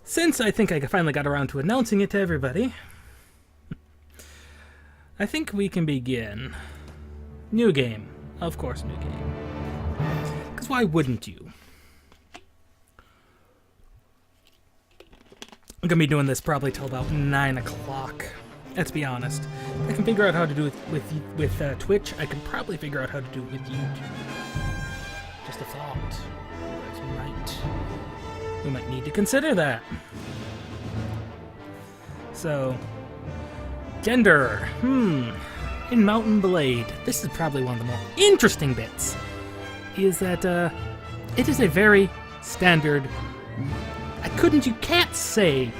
Since I think I finally got around to announcing it to everybody, I think we can begin. New game. Of course, new game. Because why wouldn't you? I'm going to be doing this probably till about 9 o'clock. Let's be honest. I can figure out how to do it with Twitch. I can probably figure out how to do it with YouTube. Just a thought. We might need to consider that. So, gender. In Mountain Blade, this is probably one of the more interesting bits, is that it is a very standard, you can't say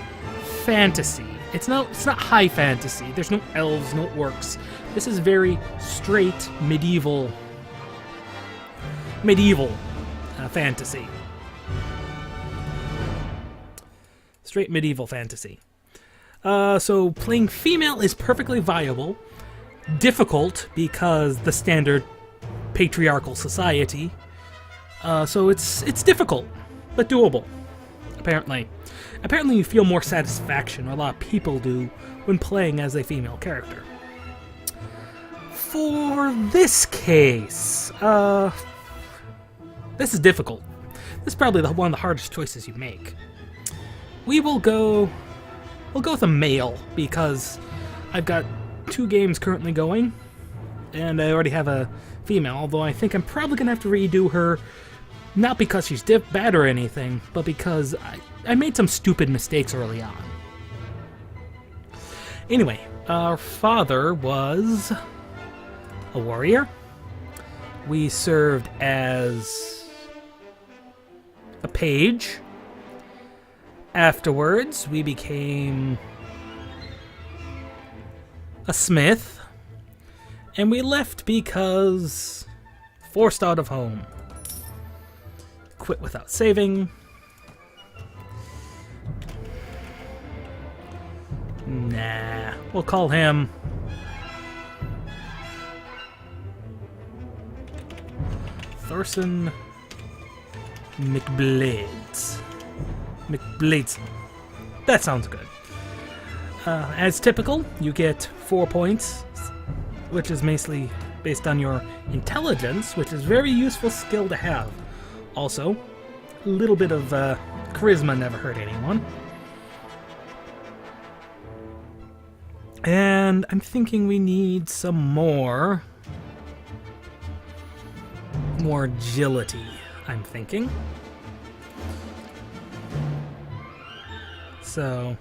fantasy. It's not high fantasy. There's no elves, no orcs. This is very straight medieval fantasy. Straight medieval fantasy. So playing female is perfectly viable. Difficult because the standard patriarchal society. So it's difficult, but doable. Apparently you feel more satisfaction, or a lot of people do, when playing as a female character. For this case, this is difficult. This is probably one of the hardest choices you make. We'll go with a male, because I've got 2 games currently going, and I already have a female, although I think I'm probably going to have to redo her, not because she's bad or anything, but because I made some stupid mistakes early on. Anyway, our father was a warrior. We served as a page. Afterwards, we became a smith, and we left because forced out of home. Quit without saving. Nah, we'll call him Thorson McBlades. That sounds good. As typical, you get 4 points, which is mostly based on your intelligence, which is a very useful skill to have. Also, a little bit of charisma never hurt anyone. And I'm thinking we need some more agility, I'm thinking. So,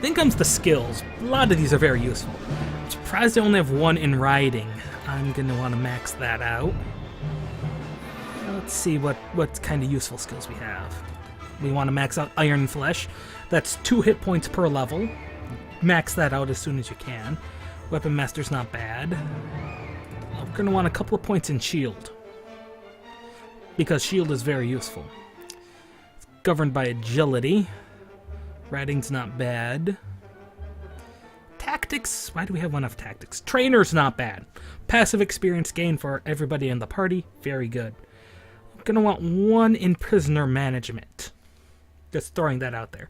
then comes the skills. A lot of these are very useful. I'm surprised I only have 1 in riding. I'm going to want to max that out. Let's see what kind of useful skills we have. We want to max out Iron Flesh. That's 2 hit points per level. Max that out as soon as you can. Weapon Master's not bad. We're going to want a couple of points in Shield, because Shield is very useful. It's governed by Agility. Riding's not bad. Tactics, why do we have 1 of Tactics? Trainer's not bad. Passive experience gain for everybody in the party, very good. We're going to want 1 in Prisoner Management. Just throwing that out there.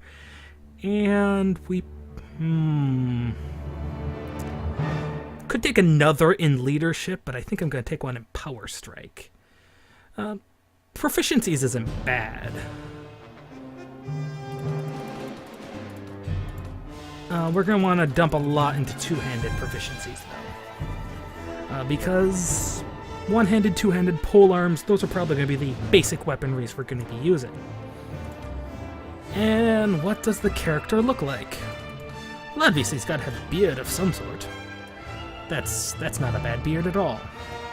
And we... could take another in Leadership, but I think I'm going to take 1 in Power Strike. Proficiencies isn't bad. We're going to want to dump a lot into 2-handed proficiencies, though. Because 1-handed, 2-handed, polearms, those are probably going to be the basic weaponries we're going to be using. And what does the character look like? Well, obviously he's got to have a beard of some sort. That's not a bad beard at all.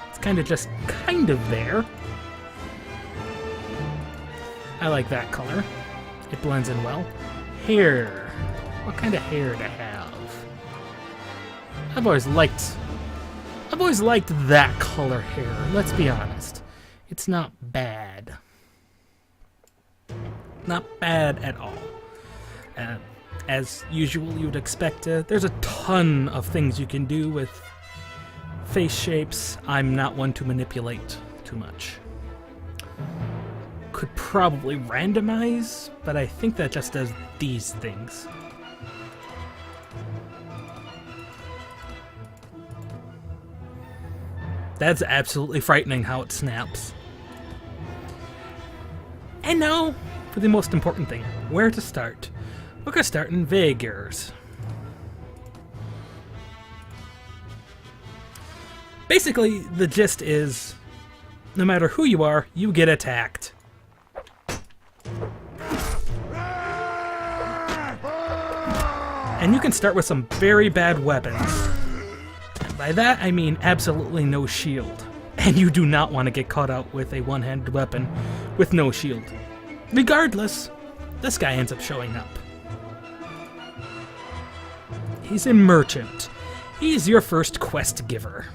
It's kind of there. I like that color. It blends in well. Hair. What kind of hair to have? I've always liked that color hair. Let's be honest. It's not bad. Not bad at all. As usual, you would expect. There's a ton of things you can do with Face shapes, I'm not one to manipulate too much. Could probably randomize, but I think that just does these things. That's absolutely frightening how it snaps. And now, for the most important thing, where to start. We're going to start in Vegas. Basically, the gist is, no matter who you are, you get attacked. And you can start with some very bad weapons. By that, I mean absolutely no shield. And you do not want to get caught out with a one-handed weapon with no shield. Regardless, this guy ends up showing up. He's a merchant. He's your first quest giver.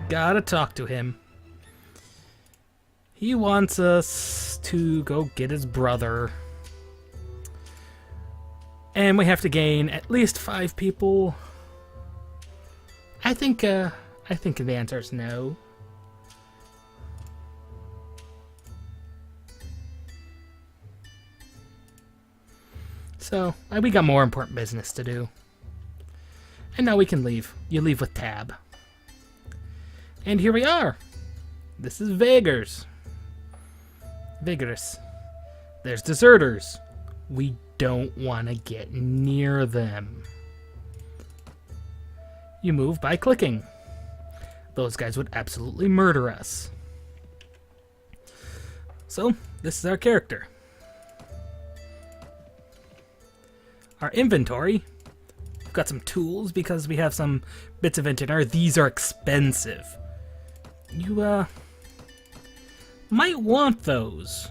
Gotta talk to him. He wants us to go get his brother. And we have to gain at least 5 people. I think the answer is no. So, we got more important business to do. And now we can leave. You leave with Tab. And here we are. This is Vegas. Vigorous. There's deserters. We don't want to get near them. You move by clicking. Those guys would absolutely murder us. So, this is our character. Our inventory. We've got some tools because we have some bits of engineer. These are expensive. You, might want those.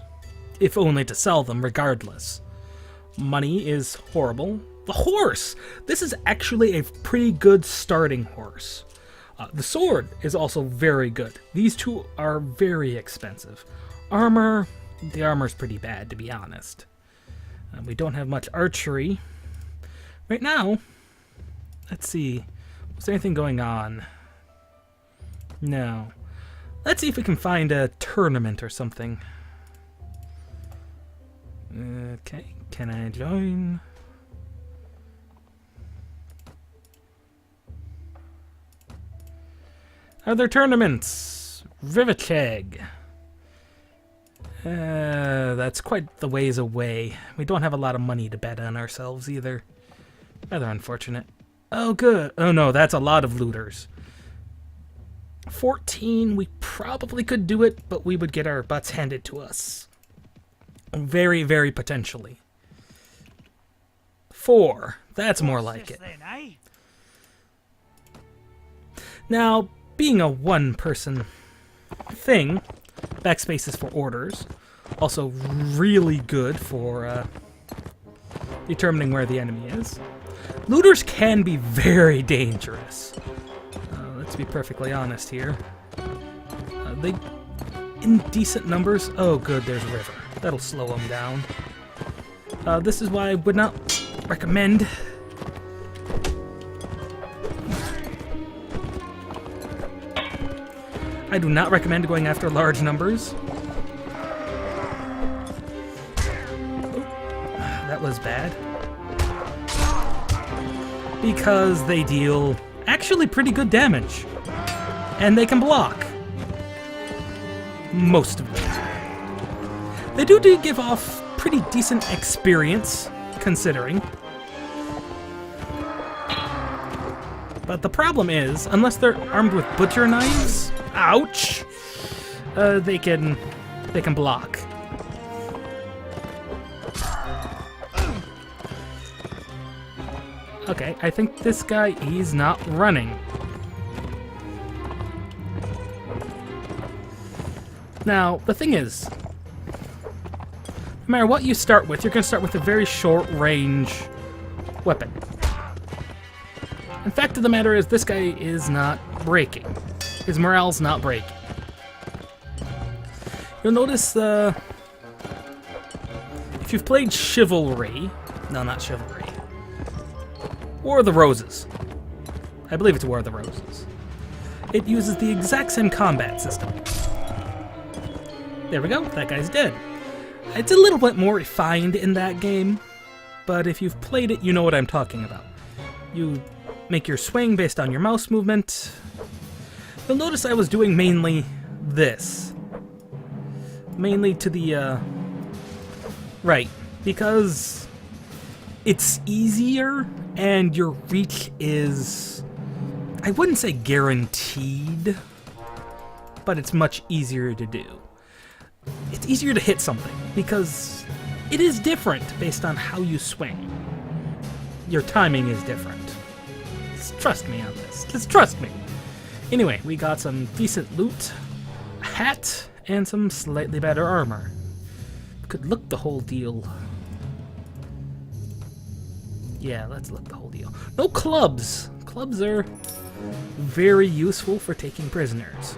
If only to sell them regardless. Money is horrible. The horse! This is actually a pretty good starting horse. The sword is also very good. These two are very expensive. Armor, the armor's pretty bad, to be honest. We don't have much archery. Right now, let's see. Was there anything going on? No. Let's see if we can find a tournament or something. Okay, can I join? Other tournaments. Rivacheg. That's quite the ways away. We don't have a lot of money to bet on ourselves either. Rather unfortunate. Oh, good. Oh no, that's a lot of looters. 14, we probably could do it, but we would get our butts handed to us. Very, very potentially. 4, that's more like it. Now, being a one-person thing, backspace is for orders. Also really good for determining where the enemy is. Looters can be very dangerous. Let's be perfectly honest here. They, in decent numbers... Oh, good, there's a river. That'll slow them down. This is why I would not recommend... I do not recommend going after large numbers. Oh, that was bad. Because they deal actually pretty good damage. And they can block. Most of them. They do give off pretty decent experience, considering. But the problem is, unless they're armed with butcher knives, ouch, they can block. Okay, I think this guy, he's not running. Now, the thing is, no matter what you start with, you're going to start with a very short-range weapon. The fact of the matter is, this guy is not breaking. His morale's not breaking. You'll notice, if you've played Chivalry... No, not Chivalry. War of the Roses. I believe it's War of the Roses. it uses the exact same combat system. There we go, that guy's dead. It's a little bit more refined in that game, but if you've played it, you know what I'm talking about. You make your swing based on your mouse movement. You'll notice I was doing mainly this. Mainly to the, right, because it's easier and your reach is, I wouldn't say guaranteed, but it's much easier to do. It's easier to hit something because it is different based on how you swing. Your timing is different. Just trust me on this. Just trust me. Anyway, we got some decent loot, a hat, and some slightly better armor. Could look the whole deal. Yeah, let's look the whole deal. No clubs. Clubs are very useful for taking prisoners.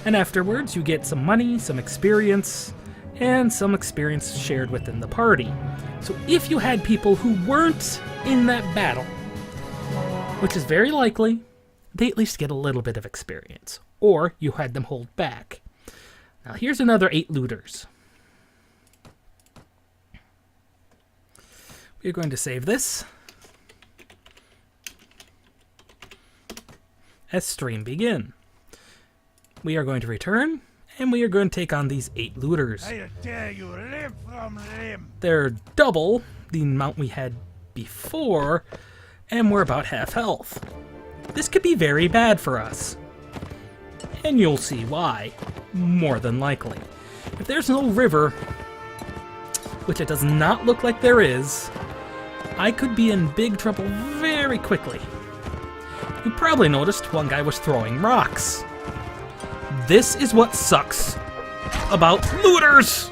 And afterwards, you get some money, some experience, and some experience shared within the party. So if you had people who weren't in that battle, which is very likely, they at least get a little bit of experience. Or you had them hold back. Now here's another 8 looters. We're going to save this as stream begin. We are going to return, and we are going to take on these 8 looters. I dare you, limb from limb. They're double the amount we had before, and we're about half health. This could be very bad for us. And you'll see why, more than likely. If there's no river, which it does not look like there is, I could be in big trouble very quickly. You probably noticed one guy was throwing rocks. This is what sucks about looters!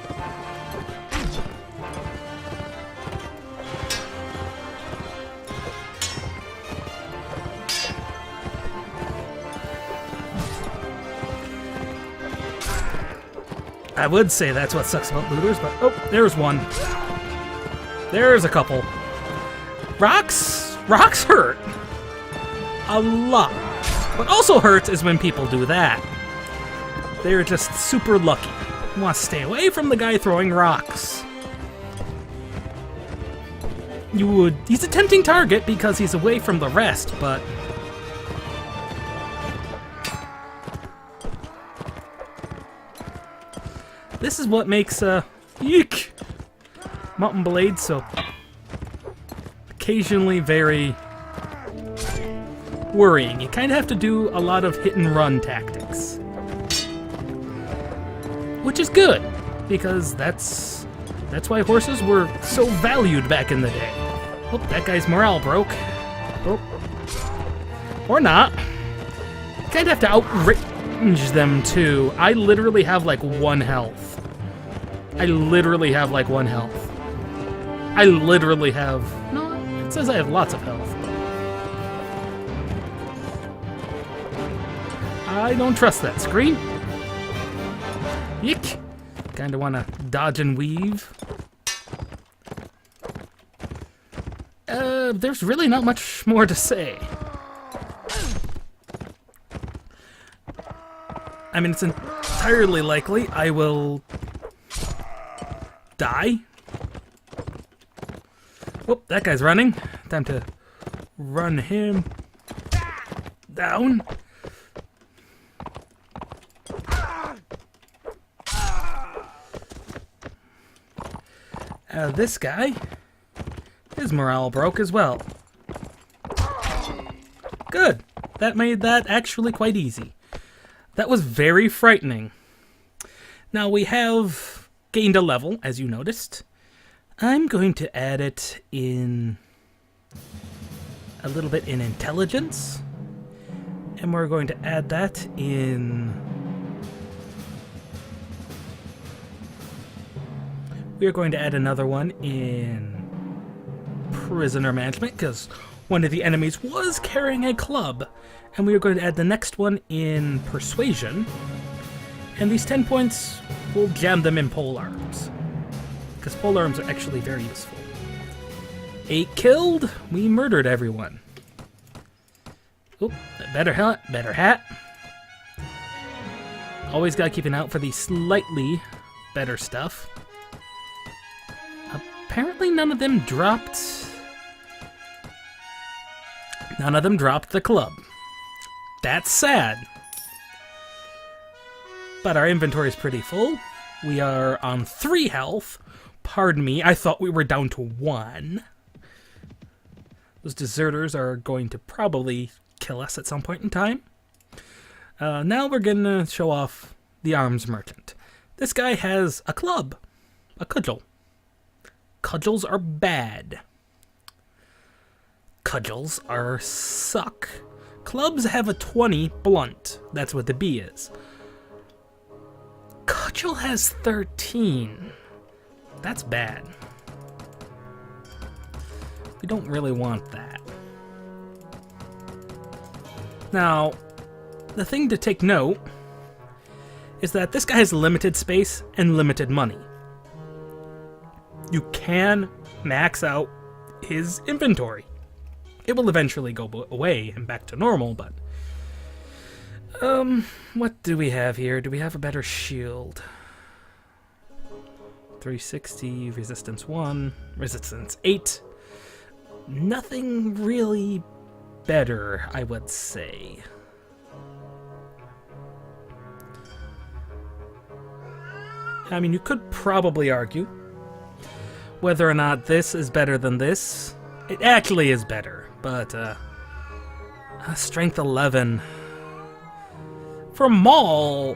I would say that's what sucks about looters, but oh, there's one. There's a couple. Rocks hurt. A lot. What also hurts is when people do that. They're just super lucky. You want to stay away from the guy throwing rocks. He's a tempting target because he's away from the rest, but this is what makes eek, Mountain Blade so occasionally very worrying. You kind of have to do a lot of hit and run tactics. Which is good, because that's why horses were so valued back in the day. Oh, that guy's morale broke. Oh. Or not. You kind of have to outrange them, too. I literally have, like, 1 health. I literally have, like, 1 health. I literally have... No, it says I have lots of health. I don't trust that screen. Yick! Kinda wanna dodge and weave. There's really not much more to say. I mean, it's entirely likely I will die. Whoop, that guy's running. Time to run him down. This guy, his morale broke as well. Good. That made that actually quite easy. That was very frightening. Now we have gained a level, as you noticed. I'm going to add it in a little bit in intelligence. And we're going to add that in... We are going to add another one in prisoner management, because one of the enemies was carrying a club. And we are going to add the next one in persuasion. And these 10 points, we'll jam them in polearms, because polearms are actually very useful. 8 killed, we murdered everyone. Oop, better hat, better hat. Always gotta keep an eye out for the slightly better stuff. Apparently none of them dropped... None of them dropped the club. That's sad. But our inventory is pretty full. We are on 3 health. Pardon me, I thought we were down to 1. Those deserters are going to probably kill us at some point in time. Now we're going to show off the arms merchant. This guy has a club. A cudgel. Cudgels are bad. Cudgels are suck. Clubs have a 20 blunt. That's what the B is. Cudgel has 13. That's bad. We don't really want that. Now, the thing to take note is that this guy has limited space and limited money. You can max out his inventory. It will eventually go away and back to normal, but... what do we have here? Do we have a better shield? 360, resistance 1, resistance 8. Nothing really better, I would say. I mean, you could probably argue whether or not this is better than this. It actually is better, but strength 11. For Maul,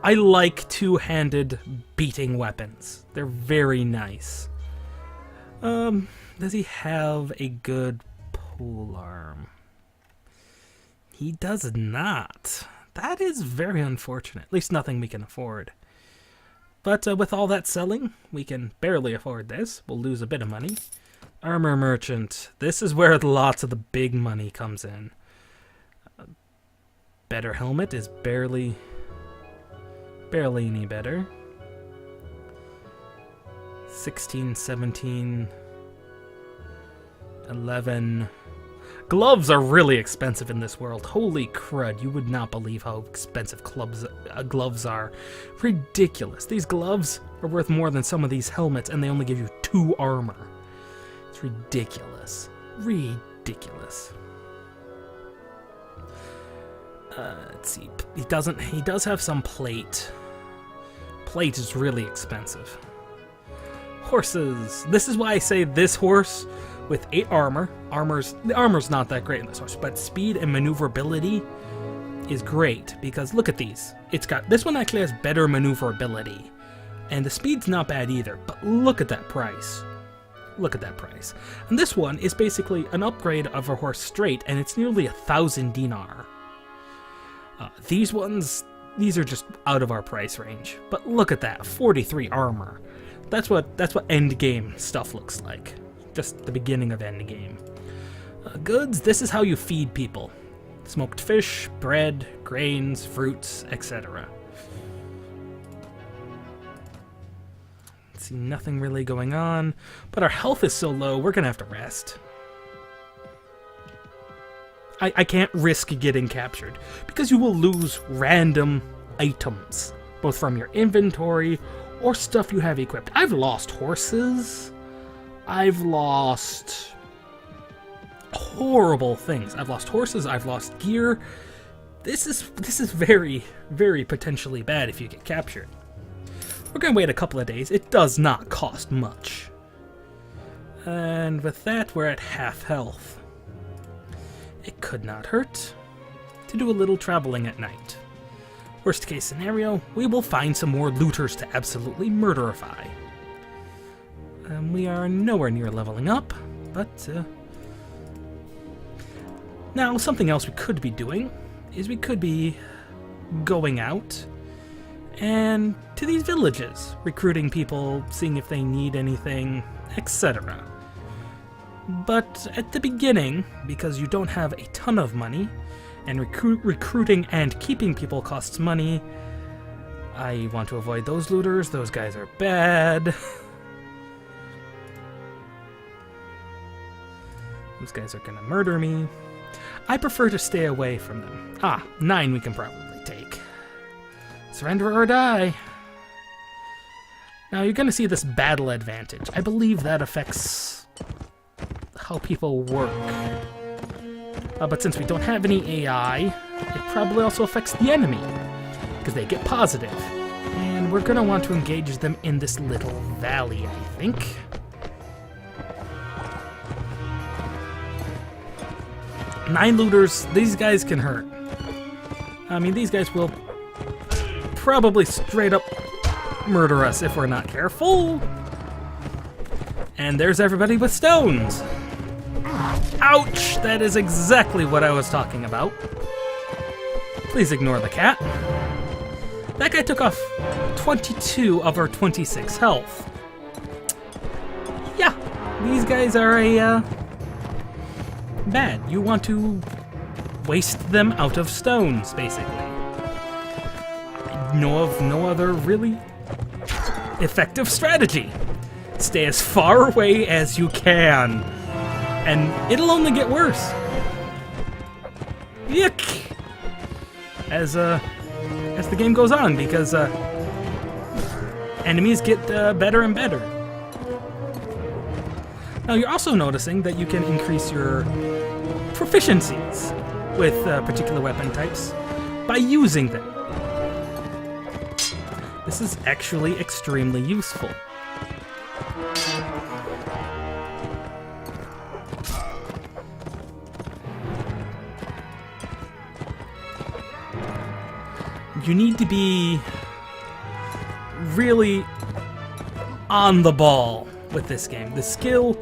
I like two-handed beating weapons. They're very nice. Does he have a good pole arm? He does not. That is very unfortunate. At least nothing we can afford. But with all that selling, we can barely afford this. We'll lose a bit of money. Armor merchant. This is where lots of the big money comes in. Better helmet is barely any better. 16, 17, 11. Gloves are really expensive in this world. Holy crud, you would not believe how expensive gloves are. Ridiculous. These gloves are worth more than some of these helmets, and they only give you 2 armor. It's ridiculous. Ridiculous. Let's see. He does have some plate. Plate is really expensive. Horses. This is why I say this horse with 8 armor. The armor's not that great in this horse, but speed and maneuverability is great because look at these. This one actually has better maneuverability, and the speed's not bad either. But look at that price. Look at that price. And this one is basically an upgrade of a horse straight, and it's nearly 1,000 dinar. These are just out of our price range. But look at that, 43 armor. That's what end game stuff looks like. Just the beginning of end game. Goods, this is how you feed people. Smoked fish, bread, grains, fruits, etc. See, nothing really going on. But our health is so low, we're gonna have to rest. I can't risk getting captured, because you will lose random items, both from your inventory or stuff you have equipped. I've lost horses. I've lost horrible things. I've lost horses, I've lost gear. This is very, very potentially bad if you get captured. We're gonna wait a couple of days. It does not cost much. And with that, we're at half health. It could not hurt to do a little traveling at night. Worst case scenario, we will find some more looters to absolutely murderify. We are nowhere near leveling up, but now something else we could be doing is we could be going out and to these villages, recruiting people, seeing if they need anything, etc. But at the beginning, because you don't have a ton of money, and recruiting and keeping people costs money, I want to avoid those looters. Those guys are bad. Those guys are gonna murder me. I prefer to stay away from them. 9 we can probably take. Surrender or die. Now you're going to see this battle advantage. I believe that affects how people work. But since we don't have any AI, it probably also affects the enemy, because they get positive. And we're going to want to engage them in this little valley, I think. Nine looters, these guys can hurt. I mean, these guys will probably straight up murder us if we're not careful. And there's everybody with stones. Ouch! That is exactly what I was talking about. Please ignore the cat. That guy took off 22 of our 26 health. Yeah, these guys are bad. You want to waste them out of stones, basically. I know of no other really effective strategy. Stay as far away as you can, and it'll only get worse. Yuck! As the game goes on, because enemies get better and better. Now you're also noticing that you can increase your proficiencies with particular weapon types by using them. This is actually extremely useful. You need to be really on the ball with this game. The skill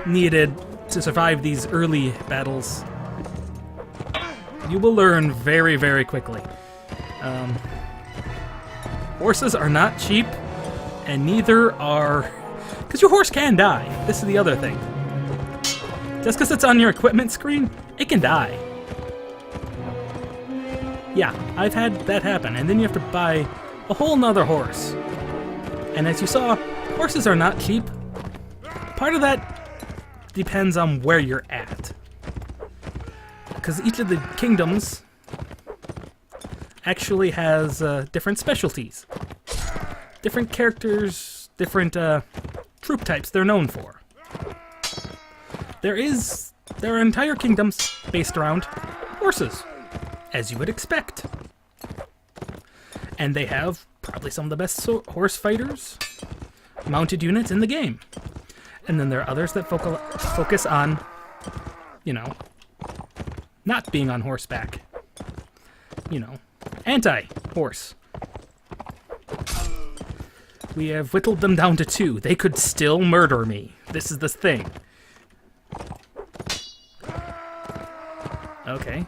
needed to survive these early battles, you will learn very, very quickly. Horses are not cheap, and neither are... because your horse can die. This is the other thing. Just because it's on your equipment screen, it can die. Yeah, I've had that happen, and then you have to buy a whole nother horse. And as you saw, horses are not cheap. Part of that depends on where you're at. Because each of the kingdoms actually has different specialties. Different characters, different troop types they're known for. There are entire kingdoms based around horses, as you would expect. And they have probably some of the best horse fighters, mounted units in the game. And then there are others that focus on, you know, not being on horseback. You know, anti-horse. We have whittled them down to 2. They could still murder me. This is the thing. Okay.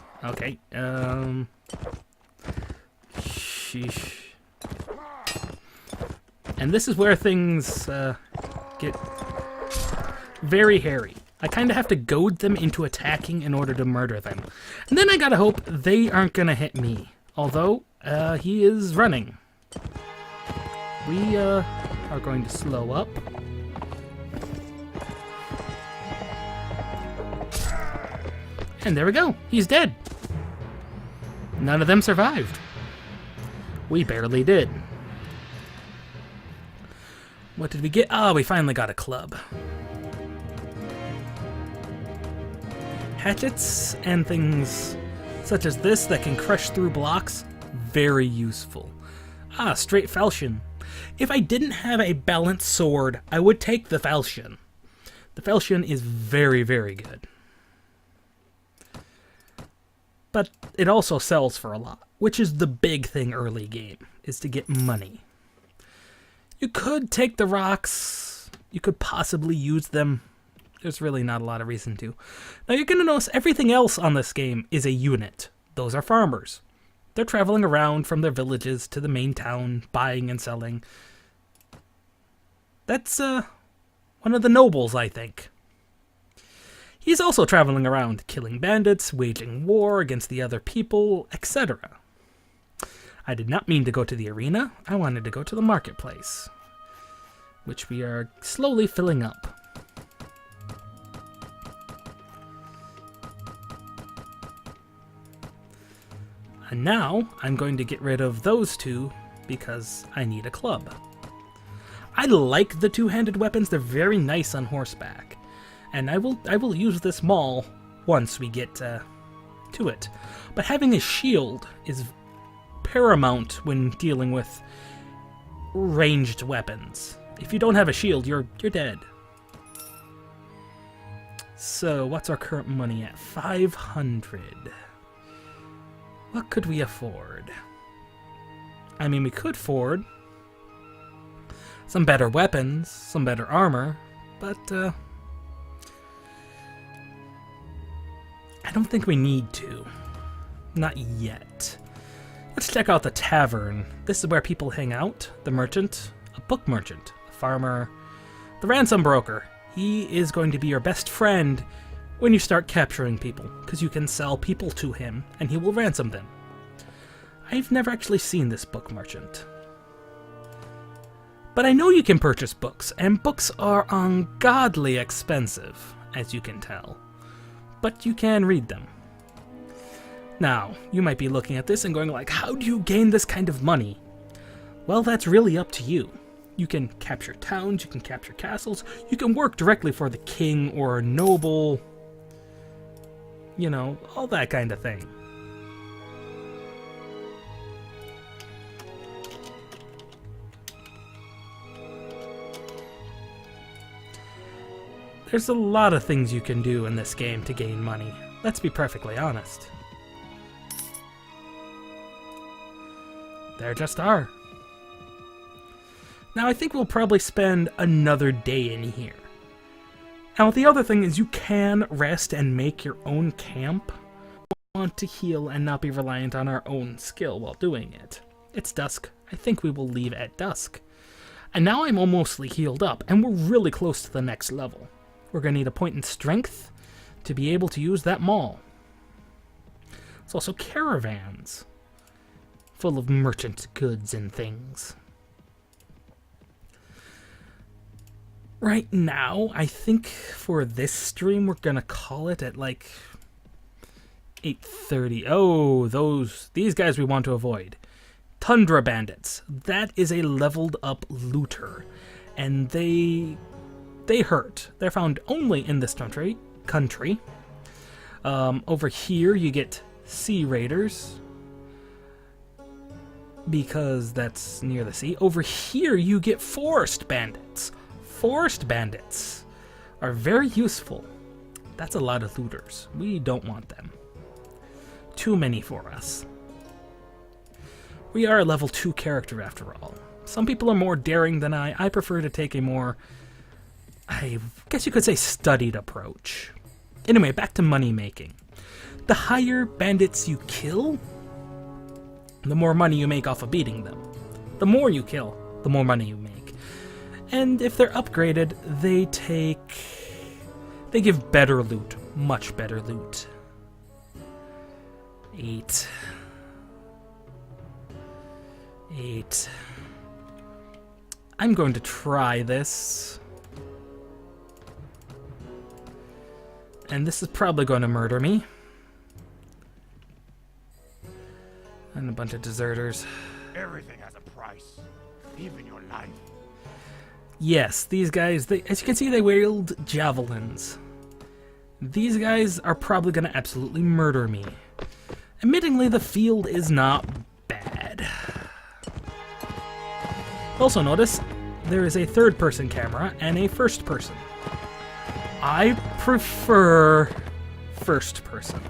Sheesh. And this is where things get very hairy. I kind of have to goad them into attacking in order to murder them. And then I gotta hope they aren't gonna hit me. Although, he is running. We are going to slow up. And there we go. He's dead. None of them survived. We barely did. What did we get? Oh, we finally got a club. Hatchets and things such as this that can crush through blocks, very useful. Straight falchion. If I didn't have a balanced sword, I would take the falchion. The falchion is very, very good. But it also sells for a lot, which is the big thing early game, is to get money. You could take the rocks, you could possibly use them. There's really not a lot of reason to. Now you're going to notice everything else on this game is a unit. Those are farmers. They're traveling around from their villages to the main town, buying and selling. That's one of the nobles, I think. He's also traveling around, killing bandits, waging war against the other people, etc. I did not mean to go to the arena. I wanted to go to the marketplace, which we are slowly filling up. And now I'm going to get rid of those two because I need a club. I like the two-handed weapons. They're very nice on horseback. And I will use this maul once we get to it. But having a shield is paramount when dealing with ranged weapons. If you don't have a shield, you're dead. So, what's our current money at? 500. What could we afford? I mean, we could afford some better weapons, some better armor, but I don't think we need to. Not yet. Let's check out the tavern. This is where people hang out. The merchant, a book merchant, a farmer, the ransom broker. He is going to be your best friend when you start capturing people, because you can sell people to him, and he will ransom them. I've never actually seen this book merchant. But I know you can purchase books, and books are ungodly expensive, as you can tell. But you can read them. Now, you might be looking at this and going like, how do you gain this kind of money? Well, that's really up to you. You can capture towns, you can capture castles, you can work directly for the king or a noble, you know, all that kind of thing. There's a lot of things you can do in this game to gain money. Let's be perfectly honest. There just are. Now I think we'll probably spend another day in here. Now the other thing is you can rest and make your own camp. We want to heal and not be reliant on our own skill while doing it. It's dusk. I think we will leave at dusk. And now I'm almostly healed up, and we're really close to the next level. We're going to need a point in strength to be able to use that maul. There's also caravans full of merchant goods and things. Right now, I think for this stream, we're going to call it at like 8:30. Oh, these guys we want to avoid. Tundra bandits. That is a leveled up looter. And they hurt. They're found only in this country. Over here, you get sea raiders, because that's near the sea. Over here, you get forest bandits. Forest bandits are very useful. That's a lot of looters. We don't want them. Too many for us. We are a level 2 character after all. Some people are more daring than I. I prefer to take a more, I guess you could say, studied approach. Anyway, back to money making. The higher bandits you kill, the more money you make off of beating them. The more you kill, the more money you make. And if they're upgraded, they give better loot. Much better loot. 8. I'm going to try this. And this is probably going to murder me. And a bunch of deserters. Everything has a price, even your life. Yes, these guys, as you can see, they wield javelins. These guys are probably going to absolutely murder me. Admittingly, the field is not bad. Also notice, there is a third-person camera and a first-person. I prefer first-person.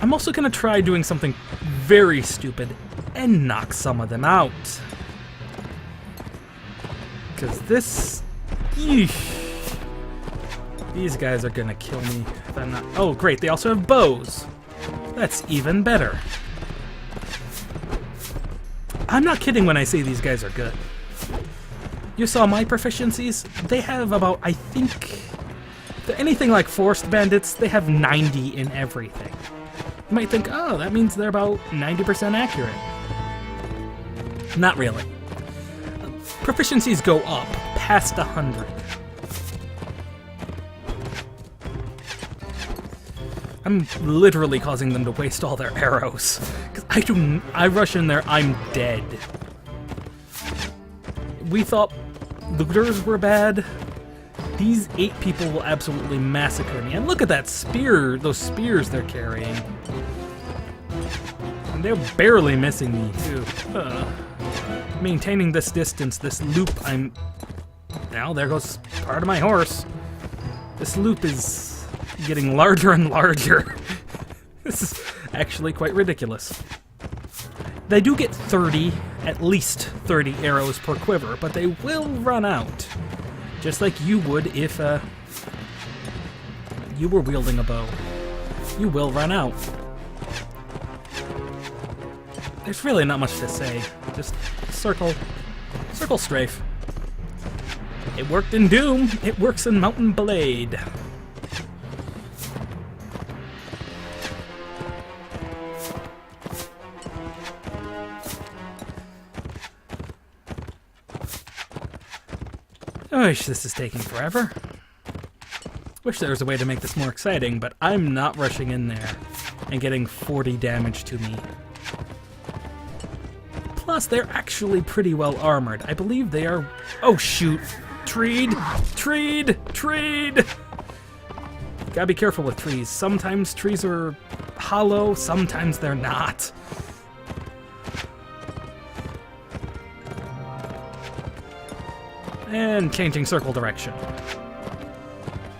I'm also going to try doing something very stupid and knock some of them out. Because this... Yeesh. These guys are going to kill me if I'm not... Oh, great, they also have bows. That's even better. I'm not kidding when I say these guys are good. You saw my proficiencies? They have about, I think... If they're anything like forest bandits, they have 90 in everything. You might think, oh, that means they're about 90% accurate. Not really. Proficiencies go up past 100. I'm literally causing them to waste all their arrows. Because I rush in there, I'm dead. We thought looters were bad. These 8 people will absolutely massacre me. And look at that spear, those spears they're carrying. And they're barely missing me, too. Maintaining this distance, this loop, now there goes part of my horse. This loop is getting larger and larger. This is actually quite ridiculous. They do get 30, at least 30 arrows per quiver, but they will run out. Just like you would if you were wielding a bow. You will run out. There's really not much to say. Just circle strafe. It worked in Doom. It works in Mountain Blade. I wish this is taking forever. Wish there was a way to make this more exciting, but I'm not rushing in there and getting 40 damage to me. Plus, they're actually pretty well armored. I believe they are... Oh, shoot. Treed! Treed! Treed! Gotta be careful with trees. Sometimes trees are hollow, sometimes they're not. And changing circle direction.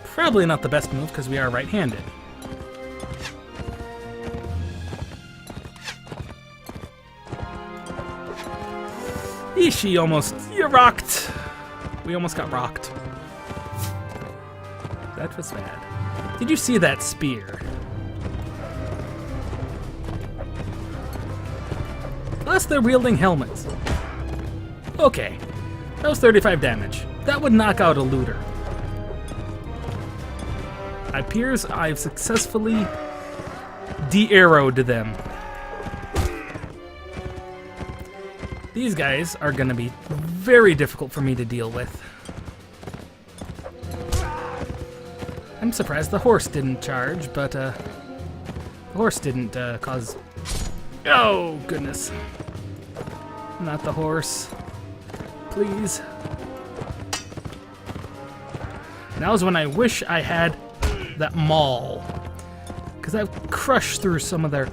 Probably not the best move because we are right-handed. She almost... You rocked! We almost got rocked. That was bad. Did you see that spear? Plus they're wielding helmets. Okay. That was 35 damage. That would knock out a looter. It appears I've successfully de-arrowed them. These guys are going to be very difficult for me to deal with. I'm surprised the horse didn't charge, but the horse didn't cause... Oh, goodness. Not the horse. Please. Now's when I wish I had that maul. Because I've crushed through some of their...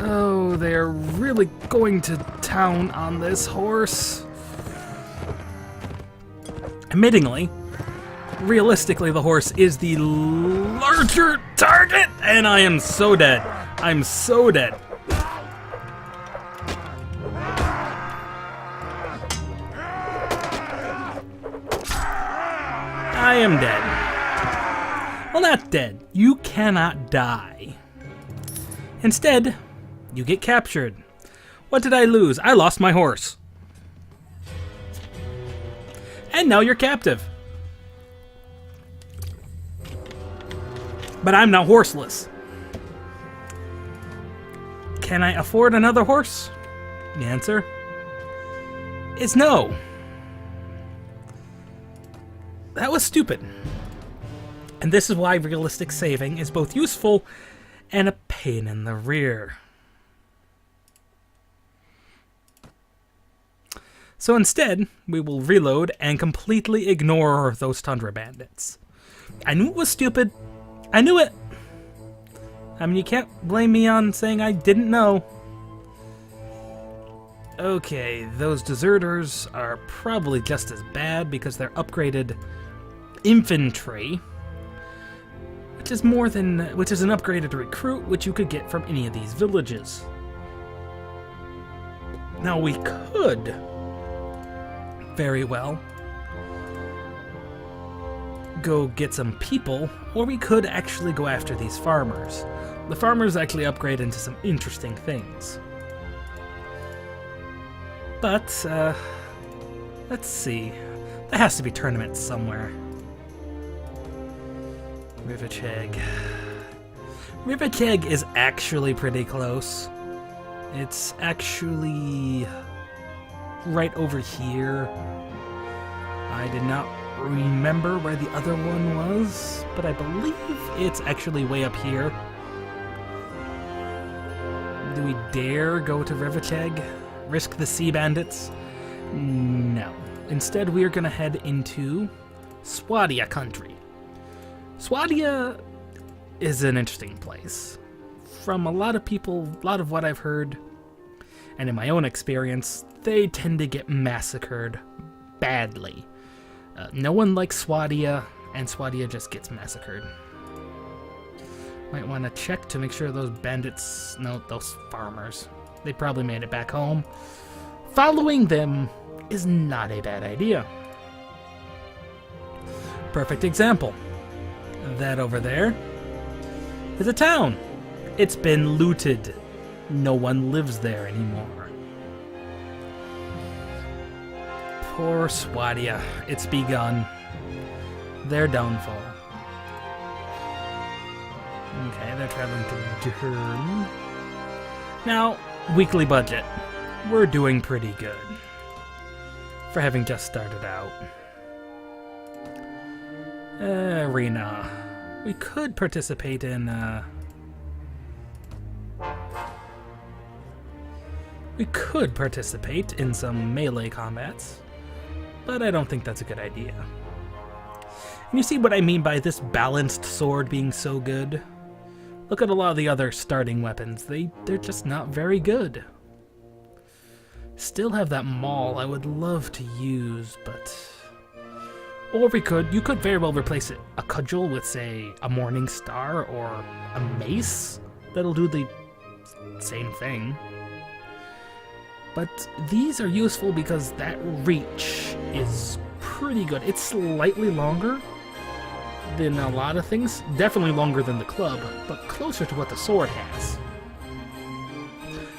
Oh, they're really going to town on this horse. Admittingly, realistically, the horse is the larger target, and I am so dead. I'm so dead. I am dead. Well, not dead. You cannot die. Instead, you get captured. What did I lose? I lost my horse. And now you're captive. But I'm now horseless. Can I afford another horse? The answer is no. That was stupid. And this is why realistic saving is both useful and a pain in the rear. So instead, we will reload and completely ignore those Tundra Bandits. I knew it was stupid. I knew it. I mean, you can't blame me on saying I didn't know. Okay, those deserters are probably just as bad because they're upgraded infantry, which is an upgraded recruit, which you could get from any of these villages. Now we could very well go get some people, or we could actually go after these farmers. The farmers actually upgrade into some interesting things. But, let's see. There has to be tournaments somewhere. Rivercheg. Rivercheg is actually pretty close. It's actually right over here. I did not remember where the other one was, but I believe it's actually way up here. Do we dare go to Rivacheg? Risk the sea bandits? No. Instead, we are going to head into Swadia country. Swadia is an interesting place. From a lot of people, a lot of what I've heard, and in my own experience, they tend to get massacred badly. No one likes Swadia, and Swadia just gets massacred. Might want to check to make sure those bandits, no, those farmers, they probably made it back home. Following them is not a bad idea. Perfect example. That over there is a town. It's been looted. No one lives there anymore. Poor Swadia. It's begun. Their downfall. Okay, they're traveling to Durham. Now, weekly budget. We're doing pretty good for having just started out. Arena. We could participate in, some melee combats, but I don't think that's a good idea. And you see what I mean by this balanced sword being so good? Look at a lot of the other starting weapons. They're just not very good. Still have that maul I would love to use, but... Or you could very well replace it, a cudgel with, say, a morning star or a mace. That'll do the same thing. But these are useful because that reach is pretty good. It's slightly longer than a lot of things. Definitely longer than the club, but closer to what the sword has.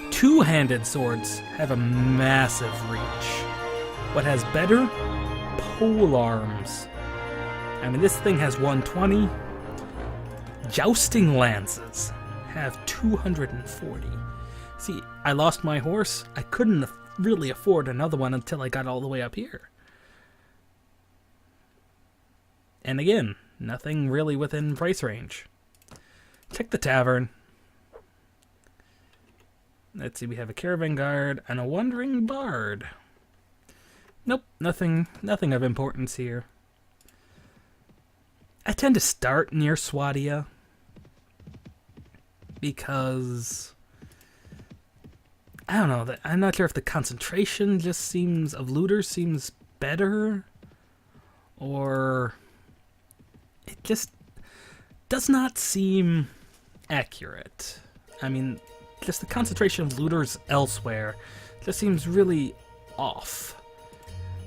Two-handed swords have a massive reach. What has better? Pole arms. I mean, this thing has 120. Jousting lances have 240. See, I lost my horse. I couldn't really afford another one until I got all the way up here. And again, nothing really within price range. Check the tavern. Let's see, we have a caravan guard and a wandering bard. Nope, nothing of importance here. I tend to start near Swadia because I don't know. I'm not sure if the concentration of looters seems better, or it just does not seem accurate. I mean, just the concentration of looters elsewhere just seems really off.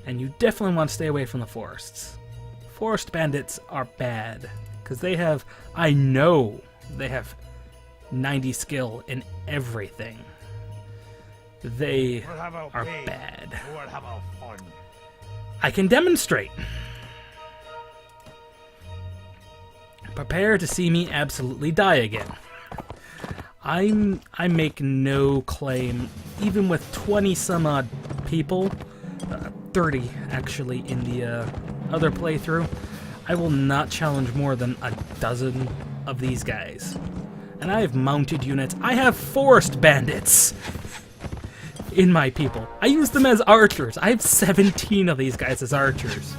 And you definitely want to stay away from the forests. Forest bandits are bad, because I know they have 90 skill in everything. They are bad. I can demonstrate. Prepare to see me absolutely die again. I make no claim, even with 20 some odd people, 30 actually in the other playthrough, I will not challenge more than a dozen of these guys. And I have mounted units. I have forest bandits in my people. I use them as archers. I have 17 of these guys as archers.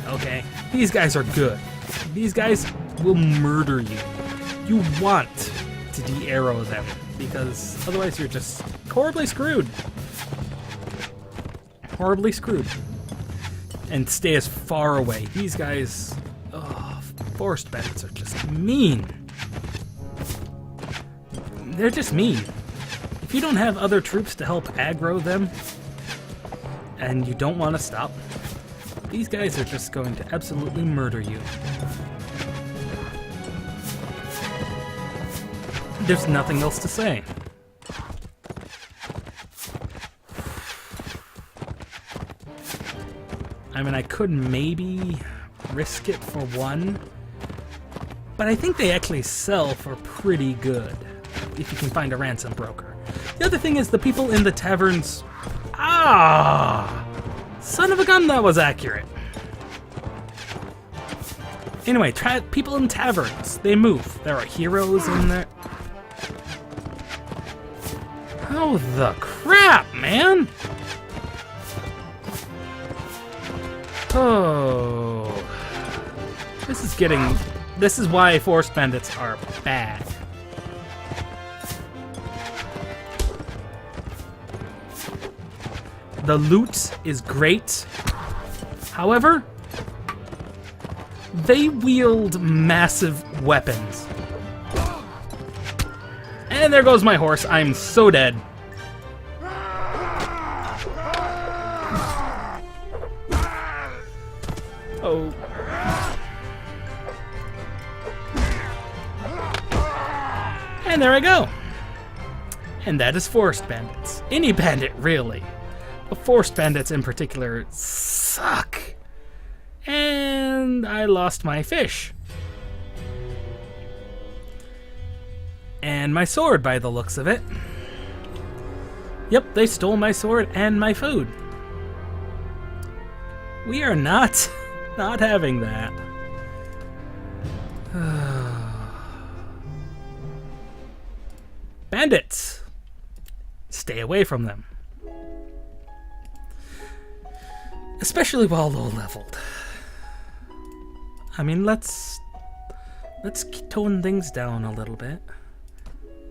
Okay, these guys are good. These guys will murder you. You want to de-arrow them, because otherwise you're just horribly screwed. Horribly screwed. And stay as far away. These guys, forest bandits are just mean. They're just mean. If you don't have other troops to help aggro them, and you don't want to stop, these guys are just going to absolutely murder you. There's nothing else to say. I mean, I could maybe risk it for one, but I think they actually sell for pretty good if you can find a ransom broker. The other thing is the people in the taverns... Son of a gun, that was accurate. Anyway, people in taverns, they move. There are heroes in there. How the crap, man? Oh. This is why forest bandits are bad. The loot is great. However, they wield massive weapons. And there goes my horse. I'm so dead. Oh. And there I go. And that is forest bandits. Any bandit, really. But forest bandits in particular suck. And I lost my fish. And my sword, by the looks of it. Yep, they stole my sword and my food. We are not having that. Bandits! Stay away from them. Especially while low-leveled. I mean, let's tone things down a little bit.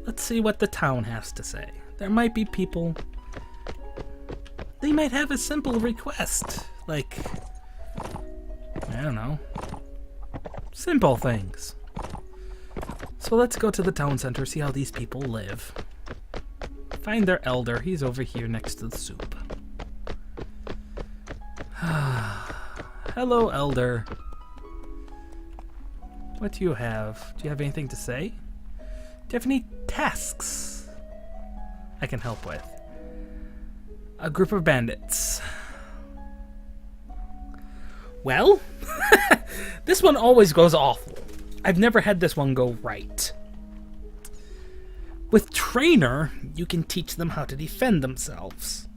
Let's see what the town has to say. There might be people... They might have a simple request. Like... I don't know. Simple things. So let's go to the town center, see how these people live. Find their elder. He's over here next to the soup. Hello, elder. What do you have? Do you have anything to say? Do you have any tasks I can help with? A group of bandits. Well, this one always goes awful. I've never had this one go right. With Trainer, you can teach them how to defend themselves.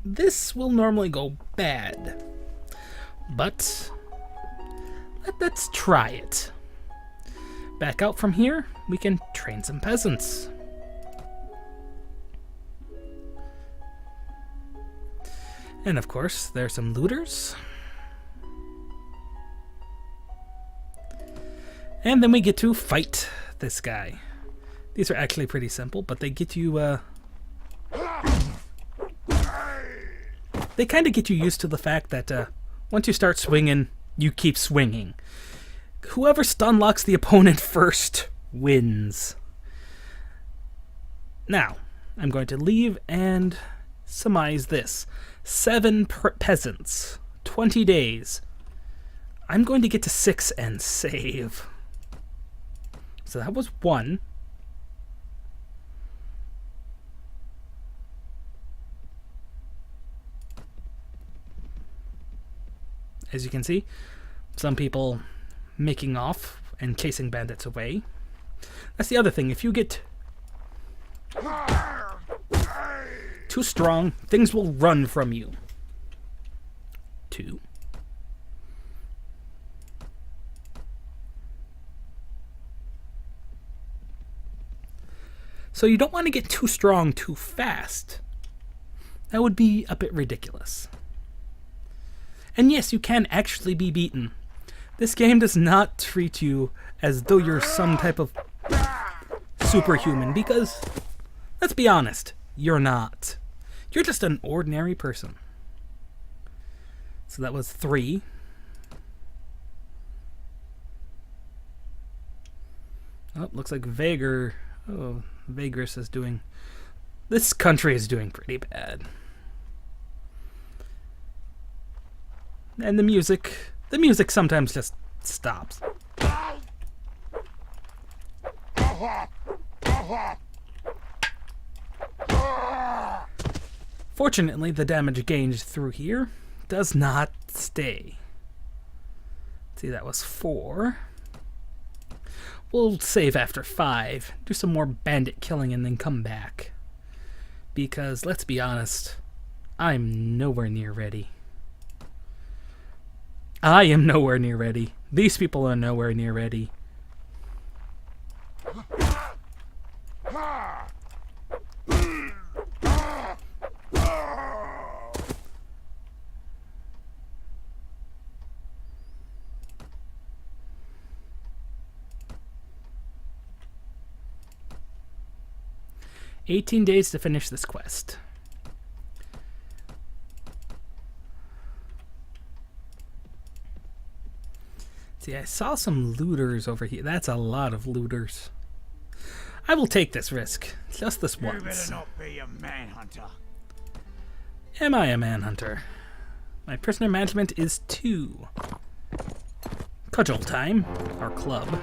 This will normally go bad. But let's try it. Back out from here, we can train some peasants. And of course, there's some looters. And then we get to fight this guy. These are actually pretty simple, but they get you, they kind of get you used to the fact that once you start swinging, you keep swinging. Whoever stun locks the opponent first wins. Now, I'm going to leave and surmise this. 7 peasants, 20 days. I'm going to get to 6 and save. So that was 1. As you can see, some people making off and chasing bandits away. That's the other thing. If you get too strong, things will run from you. 2. So you don't want to get too strong too fast. That would be a bit ridiculous. And yes, you can actually be beaten. This game does not treat you as though you're some type of superhuman, because, let's be honest, you're not. You're just an ordinary person. So that was 3. Oh, looks like Vagrus is doing... This country is doing pretty bad. And the music sometimes just stops. Fortunately, the damage gained through here does not stay. Let's see, that was 4. We'll save after 5, do some more bandit killing, and then come back. Because, let's be honest, I'm nowhere near ready. I am nowhere near ready. These people are nowhere near ready. "18 days to finish this quest." See, I saw some looters over here. That's a lot of looters. I will take this risk. Just this You once. better not be a manhunter. Am I a manhunter? My prisoner management is 2. Cudgel time. Our club.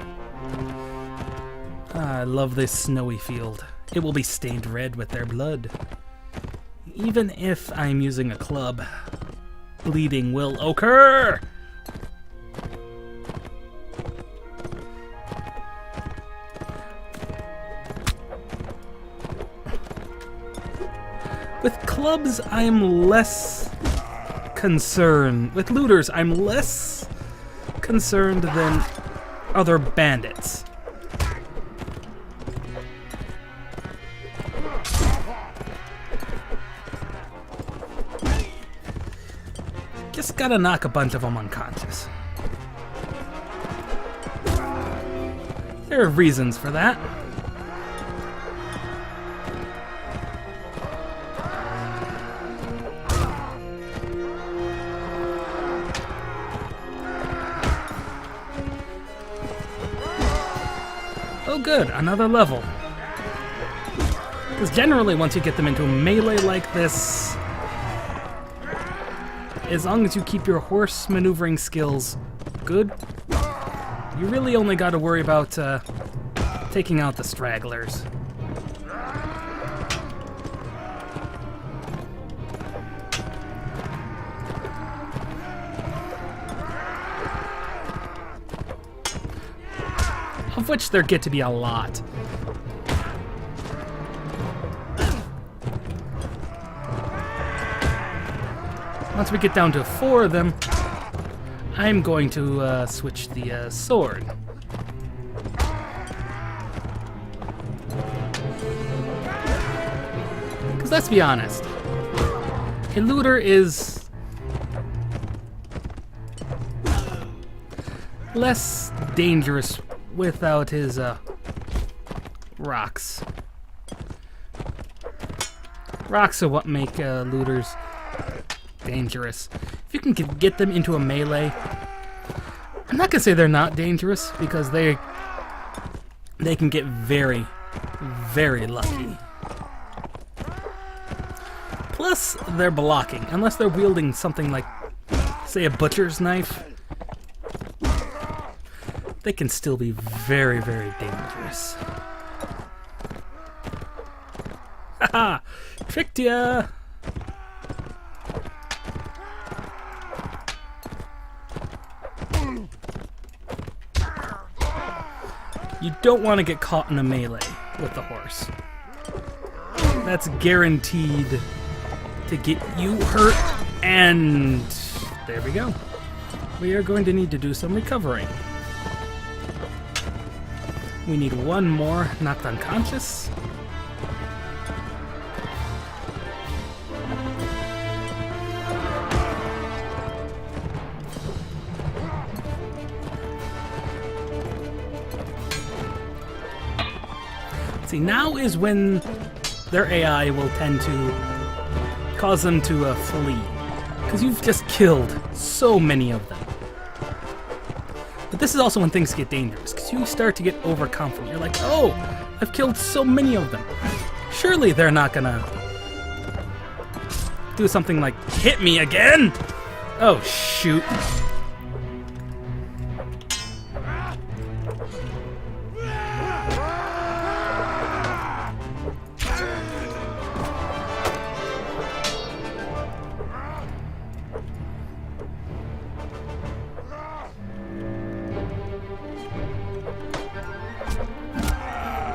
Ah, I love this snowy field. It will be stained red with their blood. Even if I'm using a club, bleeding will occur! With clubs, I'm less concerned. With looters, I'm less concerned than other bandits. Just gotta knock a bunch of them unconscious. There are reasons for that. Oh good, another level. Because generally once you get them into a melee like this, as long as you keep your horse maneuvering skills good, you really only got to worry about taking out the stragglers. Of which there get to be a lot. Once we get down to 4 of them, I'm going to switch the sword. Because let's be honest, a looter is less dangerous without his rocks. Rocks are what make looters dangerous. If you can get them into a melee, I'm not gonna say they're not dangerous because they can get very, very lucky. Plus, they're blocking. Unless they're wielding something like, say, a butcher's knife, they can still be very, very dangerous. Haha! Tricked ya! You don't want to get caught in a melee with the horse. That's guaranteed to get you hurt, and there we go. We are going to need to do some recovering. We need 1 more knocked unconscious. See, now is when their AI will tend to cause them to flee. Because you've just killed so many of them. But this is also when things get dangerous, because you start to get overconfident. You're like, oh, I've killed so many of them. Surely they're not gonna do something like, hit me again? Oh, shoot.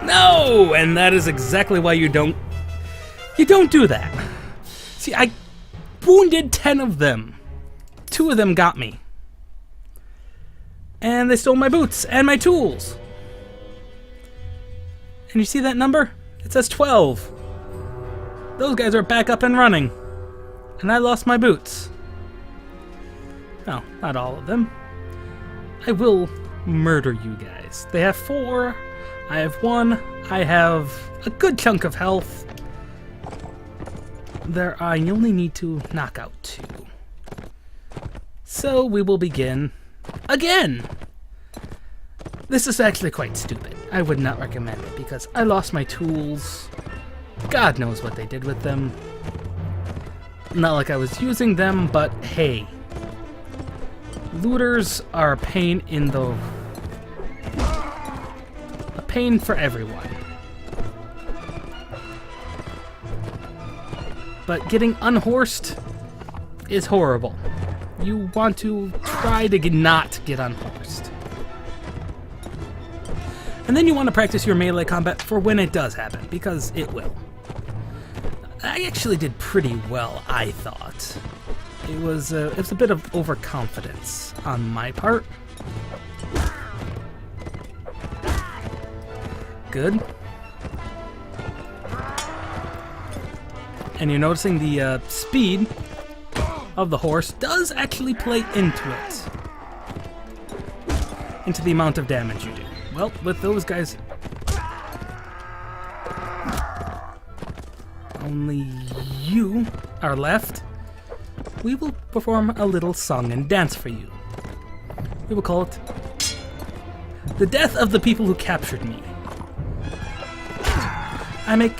No, and that is exactly why you don't do that. See, I wounded 10 of them. 2 of them got me. And they stole my boots and my tools. And you see that number? It says 12. Those guys are back up and running. And I lost my boots. No, not all of them. I will murder you guys. They have 4. I have 1. I have a good chunk of health. I only need to knock out 2. So we will begin again. This is actually quite stupid. I would not recommend it because I lost my tools. God knows what they did with them. Not like I was using them, but hey. Looters are a pain in the... a pain for everyone. But getting unhorsed is horrible. You want to try to not get unhorsed. And then you want to practice your melee combat for when it does happen, because it will. I actually did pretty well, I thought. It was a bit of overconfidence on my part. Good. And you're noticing the speed of the horse does actually play into it. Into the amount of damage you do. Well, with those guys... only you are left. We will perform a little song and dance for you. We will call it The Death of the People Who Captured Me. I make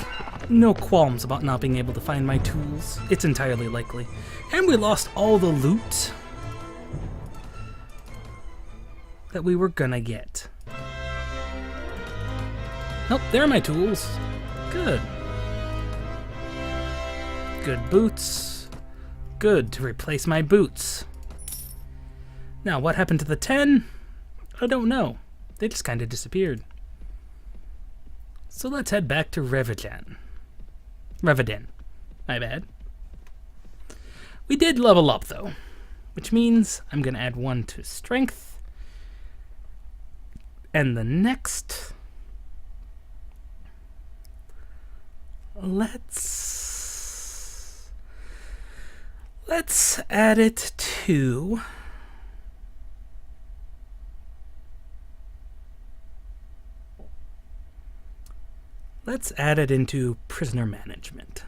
no qualms about not being able to find my tools. It's entirely likely. And we lost all the loot that we were gonna get. Nope, there are my tools. Good. Good boots. Good to replace my boots. Now, what happened to the 10? I don't know. They just kind of disappeared. So let's head back to Reviden. My bad. We did level up, though, which means I'm going to add 1 to strength. And the next... Let's add it to... Let's add it into prisoner management.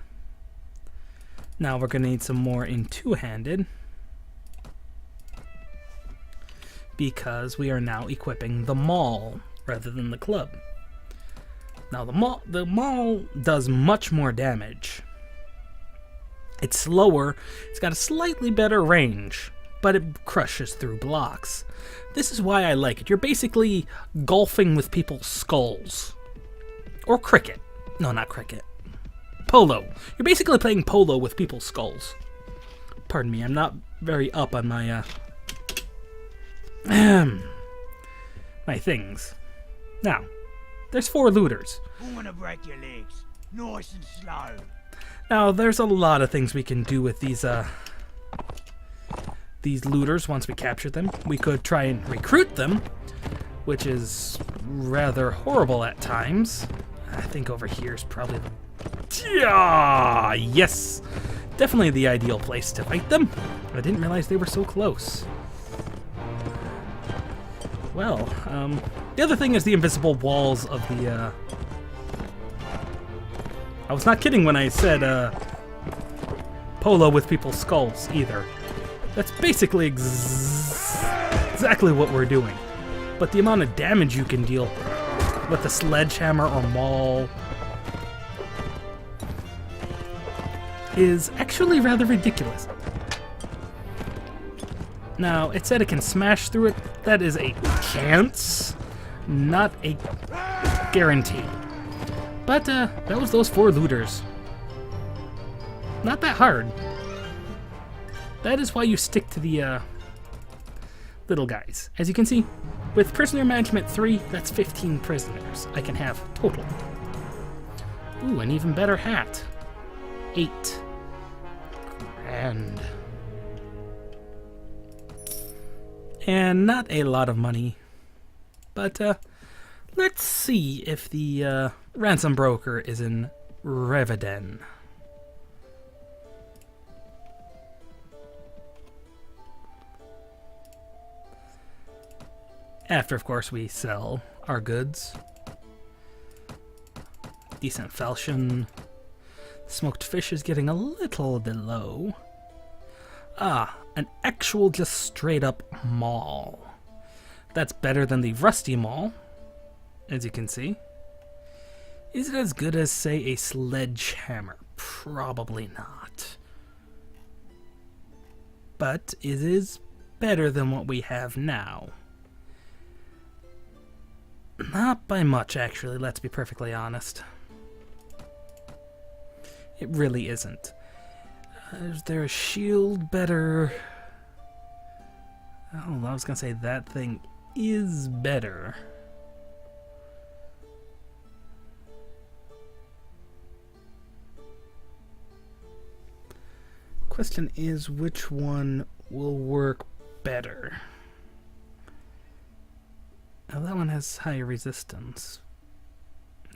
Now we're going to need some more in two-handed, because we are now equipping the maul rather than the club. Now the maul does much more damage. It's slower, it's got a slightly better range, but it crushes through blocks. This is why I like it. You're basically golfing with people's skulls. Or cricket. No, not cricket. Polo. You're basically playing polo with people's skulls. Pardon me, I'm not very up on my, my things. Now, there's 4 looters. I'm gonna break your legs, nice and slow. Now, there's a lot of things we can do with these looters once we capture them. We could try and recruit them, which is rather horrible at times. I think over here is probably the... Yeah, yes! Definitely the ideal place to fight them. I didn't realize they were so close. Well, the other thing is the invisible walls of the, I was not kidding when I said, polo with people's skulls, either. That's basically exactly what we're doing. But the amount of damage you can deal with a sledgehammer or maul is actually rather ridiculous. Now, it said it can smash through it. That is a chance, not a guarantee. But, that was those 4 looters. Not that hard. That is why you stick to the, little guys. As you can see, with Prisoner Management 3, that's 15 prisoners I can have total. Ooh, an even better hat. 8 grand. And not a lot of money. But let's see if the ransom broker is in Reveden. After, of course, we sell our goods. Decent falchion. Smoked fish is getting a little bit low. Ah, an actual just straight up maul. That's better than the rusty maul, as you can see. Is it as good as, say, a sledgehammer? Probably not. But it is better than what we have now. Not by much, actually, let's be perfectly honest. It really isn't. Is there a shield better? Oh, I was gonna say that thing is better. Question is, which one will work better? Oh, that one has higher resistance.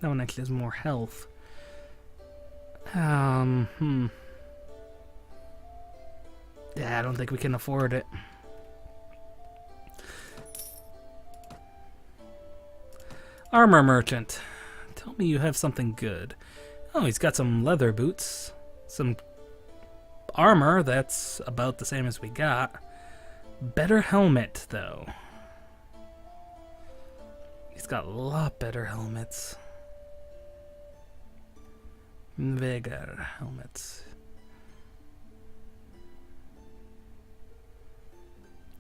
That one actually has more health. Yeah, I don't think we can afford it. Armor merchant. Tell me you have something good. Oh, he's got some leather boots. Some armor that's about the same as we got. Better helmet, though. He's got a lot better helmets. Vega helmets.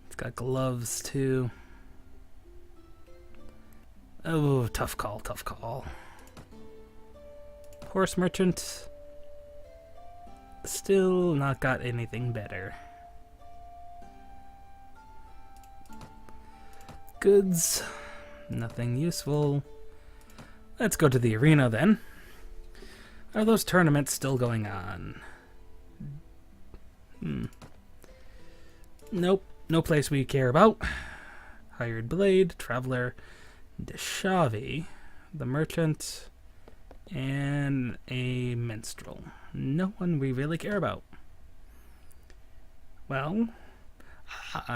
It's got gloves too. Oh, tough call, tough call. Horse merchant. Still not got anything better. Goods. Nothing useful. Let's go to the arena then. Are those tournaments still going on? Nope. No place we care about. Hired Blade, Traveler, Deshavi, the Merchant, and a Minstrel. No one we really care about. Well,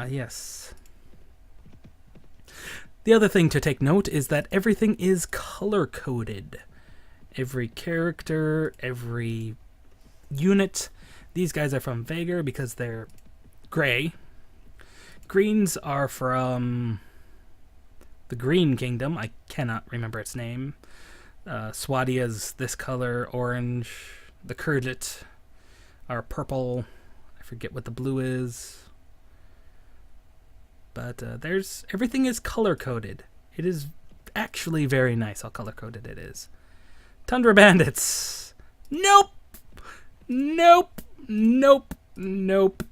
yes. The other thing to take note is that everything is color-coded. Every character, every unit. These guys are from Vagar because they're gray. Greens are from the Green Kingdom. I cannot remember its name. Swadia's this color, orange. The Kurgit are purple. I forget what the blue is. But everything is color-coded. It is actually very nice how color-coded it is. Tundra Bandits. Nope. Nope. Nope. Nope.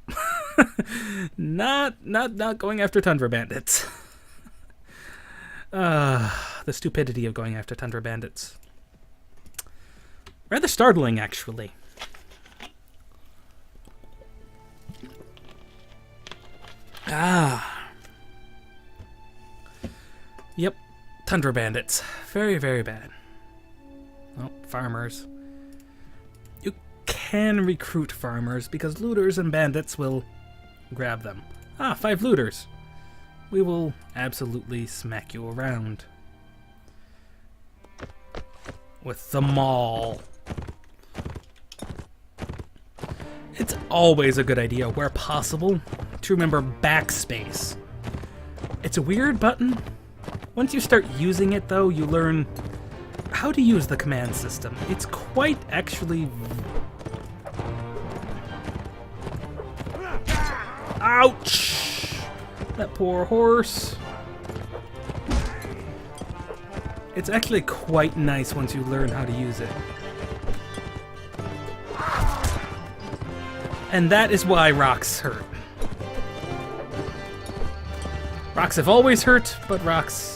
Not going after Tundra Bandits. The stupidity of going after Tundra Bandits. Rather startling, actually. Yep. Tundra Bandits. Very, very bad. Oh, farmers. You can recruit farmers because looters and bandits will grab them. 5 looters. We will absolutely smack you around. With the maul. It's always a good idea, where possible, to remember backspace. It's a weird button. Once you start using it, though, you learn how to use the command system. It's quite actually... Ouch! That poor horse. It's actually quite nice once you learn how to use it. And that is why rocks hurt. Rocks have always hurt, but rocks...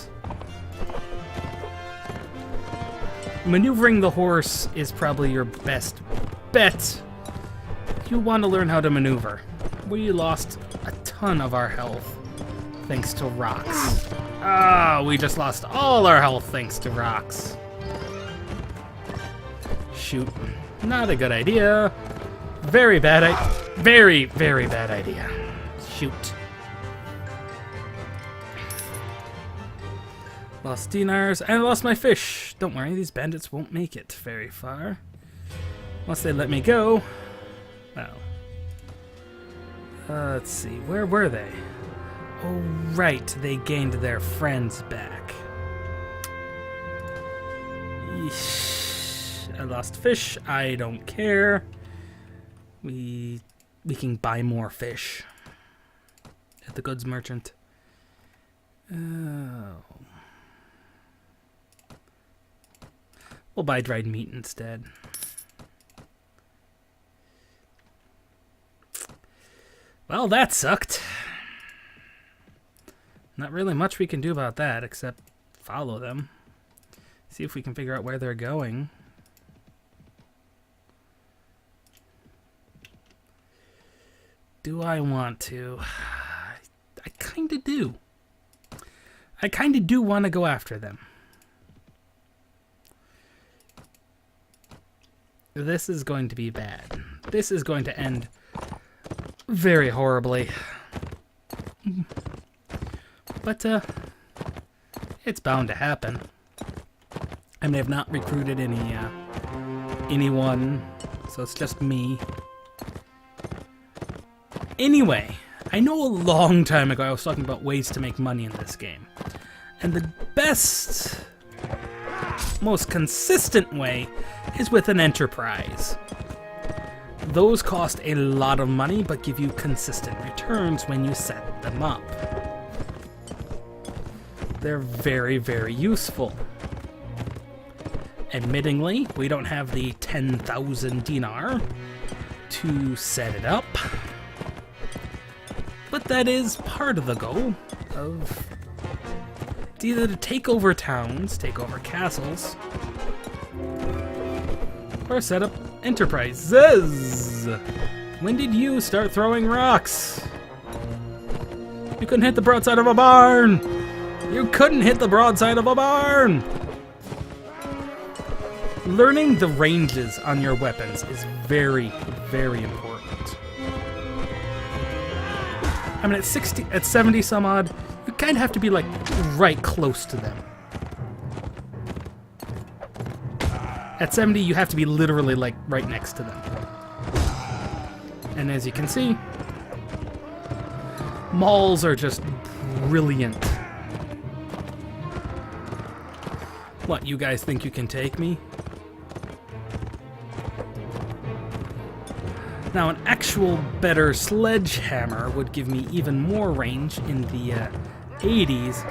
Maneuvering the horse is probably your best bet. You want to learn how to maneuver. We lost a ton of our health thanks to rocks. Ah, we just lost all our health thanks to rocks. Shoot. Not a good idea. Very bad very, very bad idea. Shoot. Lost dinars, and I lost my fish. Don't worry, these bandits won't make it very far. Once they let me go. Well. Let's see, where were they? Oh, right, they gained their friends back. Yeesh. I lost fish, I don't care. We can buy more fish at the goods merchant. Oh. We'll buy dried meat instead. Well, that sucked. Not really much we can do about that except follow them. See if we can figure out where they're going. Do I want to? I kind of do. I kind of do want to go after them. This is going to be bad. This is going to end very horribly. But, it's bound to happen. I mean, I've not recruited anyone, so it's just me. Anyway, I know a long time ago I was talking about ways to make money in this game. And the best, most consistent way is with an enterprise. Those cost a lot of money, but give you consistent returns when you set them up. They're very, very useful. Admittingly, we don't have the 10,000 dinar to set it up. But that is part of the goal of it's either to take over towns, take over castles, or set up enterprises. When did you start throwing rocks? You couldn't hit the broadside of a barn! You couldn't hit the broadside of a barn! Learning the ranges on your weapons is very, very important. I mean, at 70 some odd, you kind of have to be like right close to them. At 70, you have to be literally like right next to them. And as you can see, mauls are just brilliant. What, you guys think you can take me? Now, an actual better sledgehammer would give me even more range in the 80s.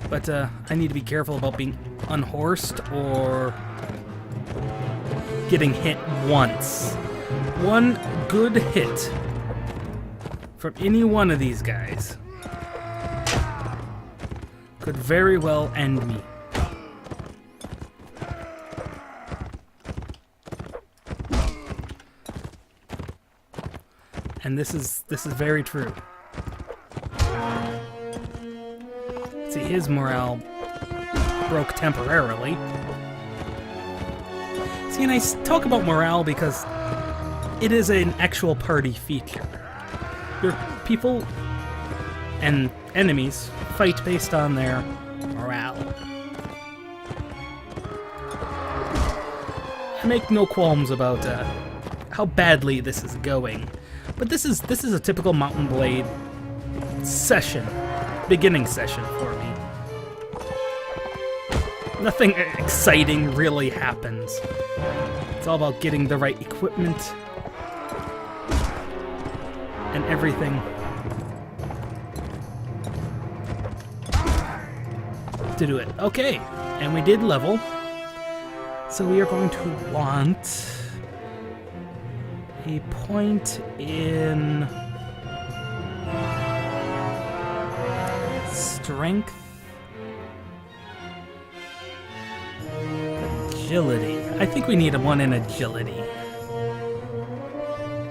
But I need to be careful about being unhorsed or getting hit once. One good hit from any one of these guys could very well end me. And this is very true. See, his morale broke temporarily. See, and I talk about morale because it is an actual party feature. Your people and enemies fight based on their morale. I make no qualms about how badly this is going. But this is a typical Mountain Blade session, beginning session for me. Nothing exciting really happens. It's all about getting the right equipment and everything to do it. Okay, and we did level. So we are going to want a point in strength, agility. I think we need one in agility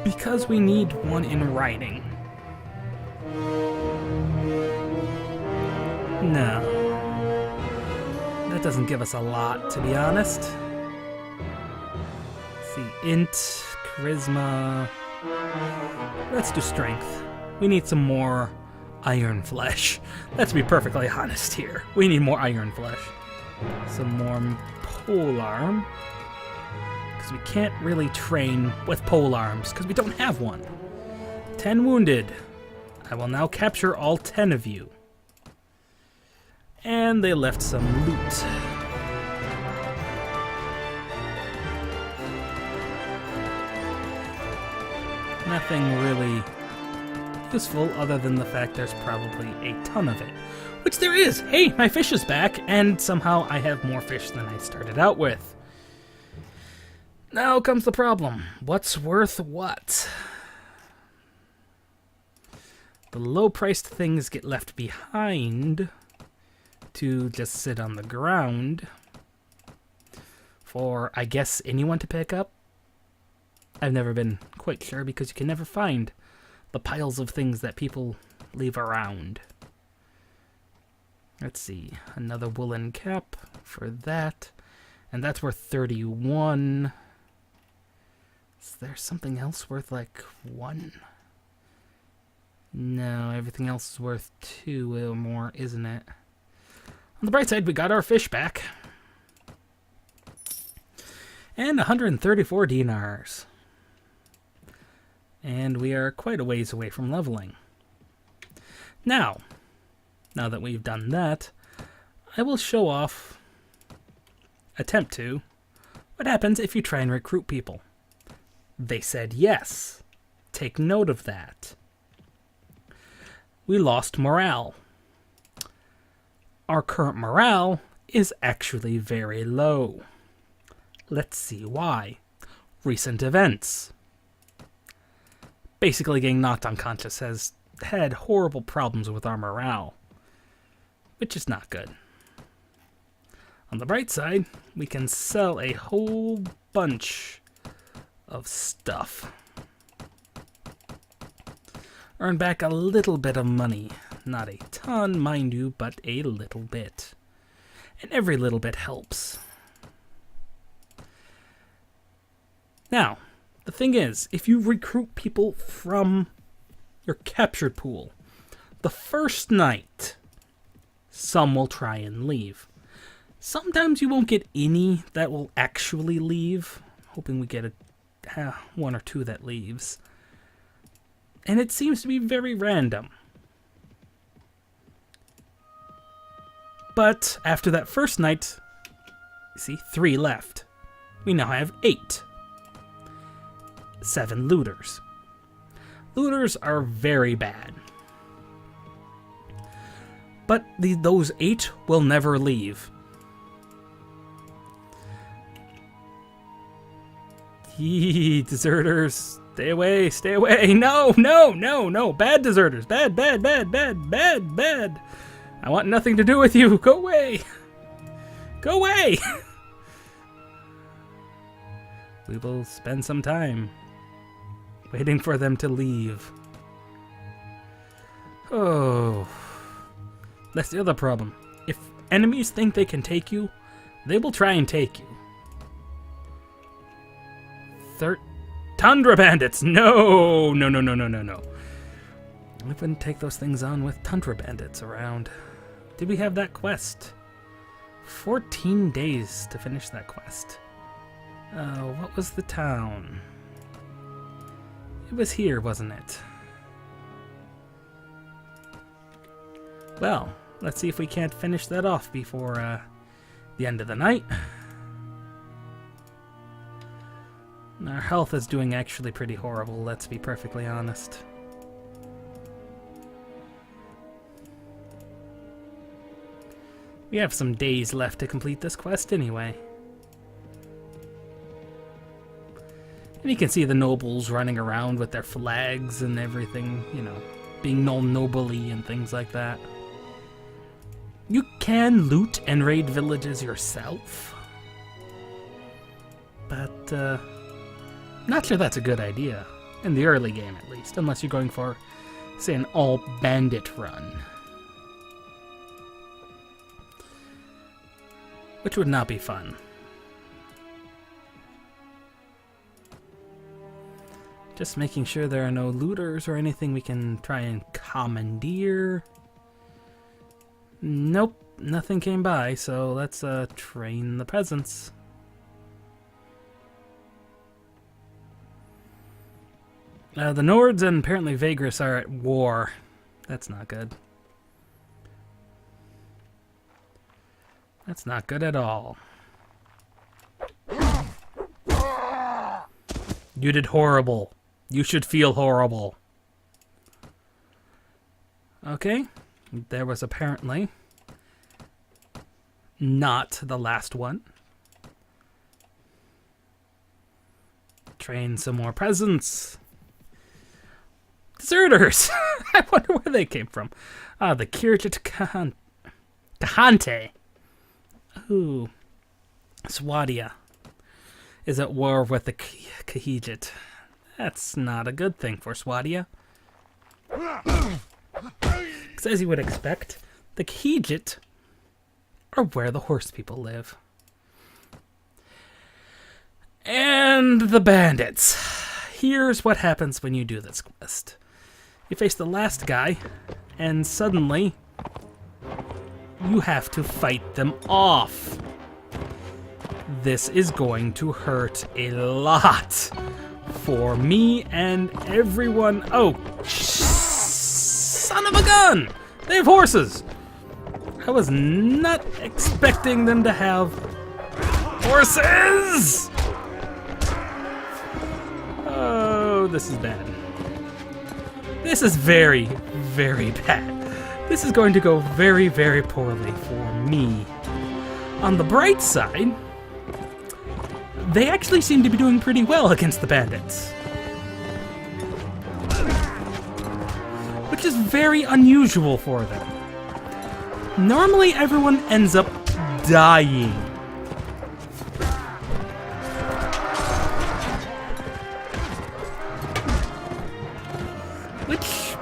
because we need one in riding. No. That doesn't give us a lot, to be honest. Let's see, int, charisma. Let's do strength. We need some more iron flesh. Let's be perfectly honest here. We need more iron flesh. Some more polearm. Because we can't really train with polearms, because we don't have one. 10 wounded. I will now capture all 10 of you. And they left some loot. Nothing really useful other than the fact there's probably a ton of it. Which there is! Hey, my fish is back, and somehow I have more fish than I started out with. Now comes the problem. What's worth what? The low-priced things get left behind to just sit on the ground for, I guess, anyone to pick up. I've never been quite sure because you can never find the piles of things that people leave around. Let's see, another woolen cap for that, and that's worth 31. Is there something else worth like 1? No, everything else is worth 2 or more, isn't it? On the bright side, we got our fish back. And 134 dinars. And we are quite a ways away from leveling. Now that we've done that, I will show off, attempt to, what happens if you try and recruit people. They said yes. Take note of that. We lost morale. Our current morale is actually very low. Let's see why. Recent events. Basically getting knocked unconscious has had horrible problems with our morale, which is not good. On the bright side, we can sell a whole bunch of stuff. Earn back a little bit of money. Not a ton, mind you, but a little bit. And every little bit helps. Now, the thing is, if you recruit people from your captured pool, the first night, some will try and leave. Sometimes you won't get any that will actually leave. Hoping we get one or two that leaves. And it seems to be very random. But after that first night, you see, 3 left. We now have 8. 7 looters. Looters are very bad. But those 8 will never leave. Yee, deserters. Stay away, stay away. No, no, no, no. Bad deserters. Bad, bad, bad, bad, bad, bad. I want nothing to do with you. Go away. Go away. We will spend some time waiting for them to leave. Oh. That's the other problem. If enemies think they can take you, they will try and take you. Tundra bandits! No! No, no, no, no, no, no. I wouldn't take those things on with tundra bandits around. Did we have that quest? 14 days to finish that quest. What was the town? It was here, wasn't it? Well, let's see if we can't finish that off before the end of the night. Our health is doing actually pretty horrible, let's be perfectly honest. We have some days left to complete this quest anyway. And you can see the nobles running around with their flags and everything, you know, being all nobly and things like that. You can loot and raid villages yourself, but not sure that's a good idea, in the early game at least, unless you're going for, say, an all-bandit run. which would not be fun. Just making sure there are no looters or anything we can try and commandeer. Nope, nothing came by, so let's train the peasants. The Nords and apparently Vagris are at war. That's not good. That's not good at all. You did horrible. You should feel horrible. Okay. There was apparently not the last one. Train some more peasants. Deserters! I wonder where they came from. Ah, the Kirjit Kahante. Ooh. Swadia is at war with the Kahijit. That's not a good thing for Swadia. Because as you would expect, the Kahijit are where the horse people live. And the bandits. Here's what happens when you do this quest. You face the last guy, and suddenly you have to fight them off. This is going to hurt a lot for me and everyone. Oh, son of a gun! They have horses! I was not expecting them to have horses! Oh, this is bad. This is very, very bad. This is going to go very, very poorly for me. On the bright side, they actually seem to be doing pretty well against the bandits. Which is very unusual for them. Normally everyone ends up dying. Which,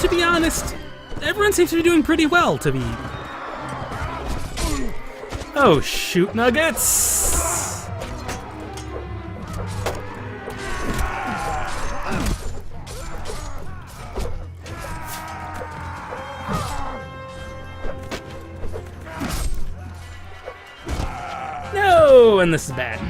to be honest, everyone seems to be doing pretty well to be. Oh, shoot, Nuggets! No, and this is bad.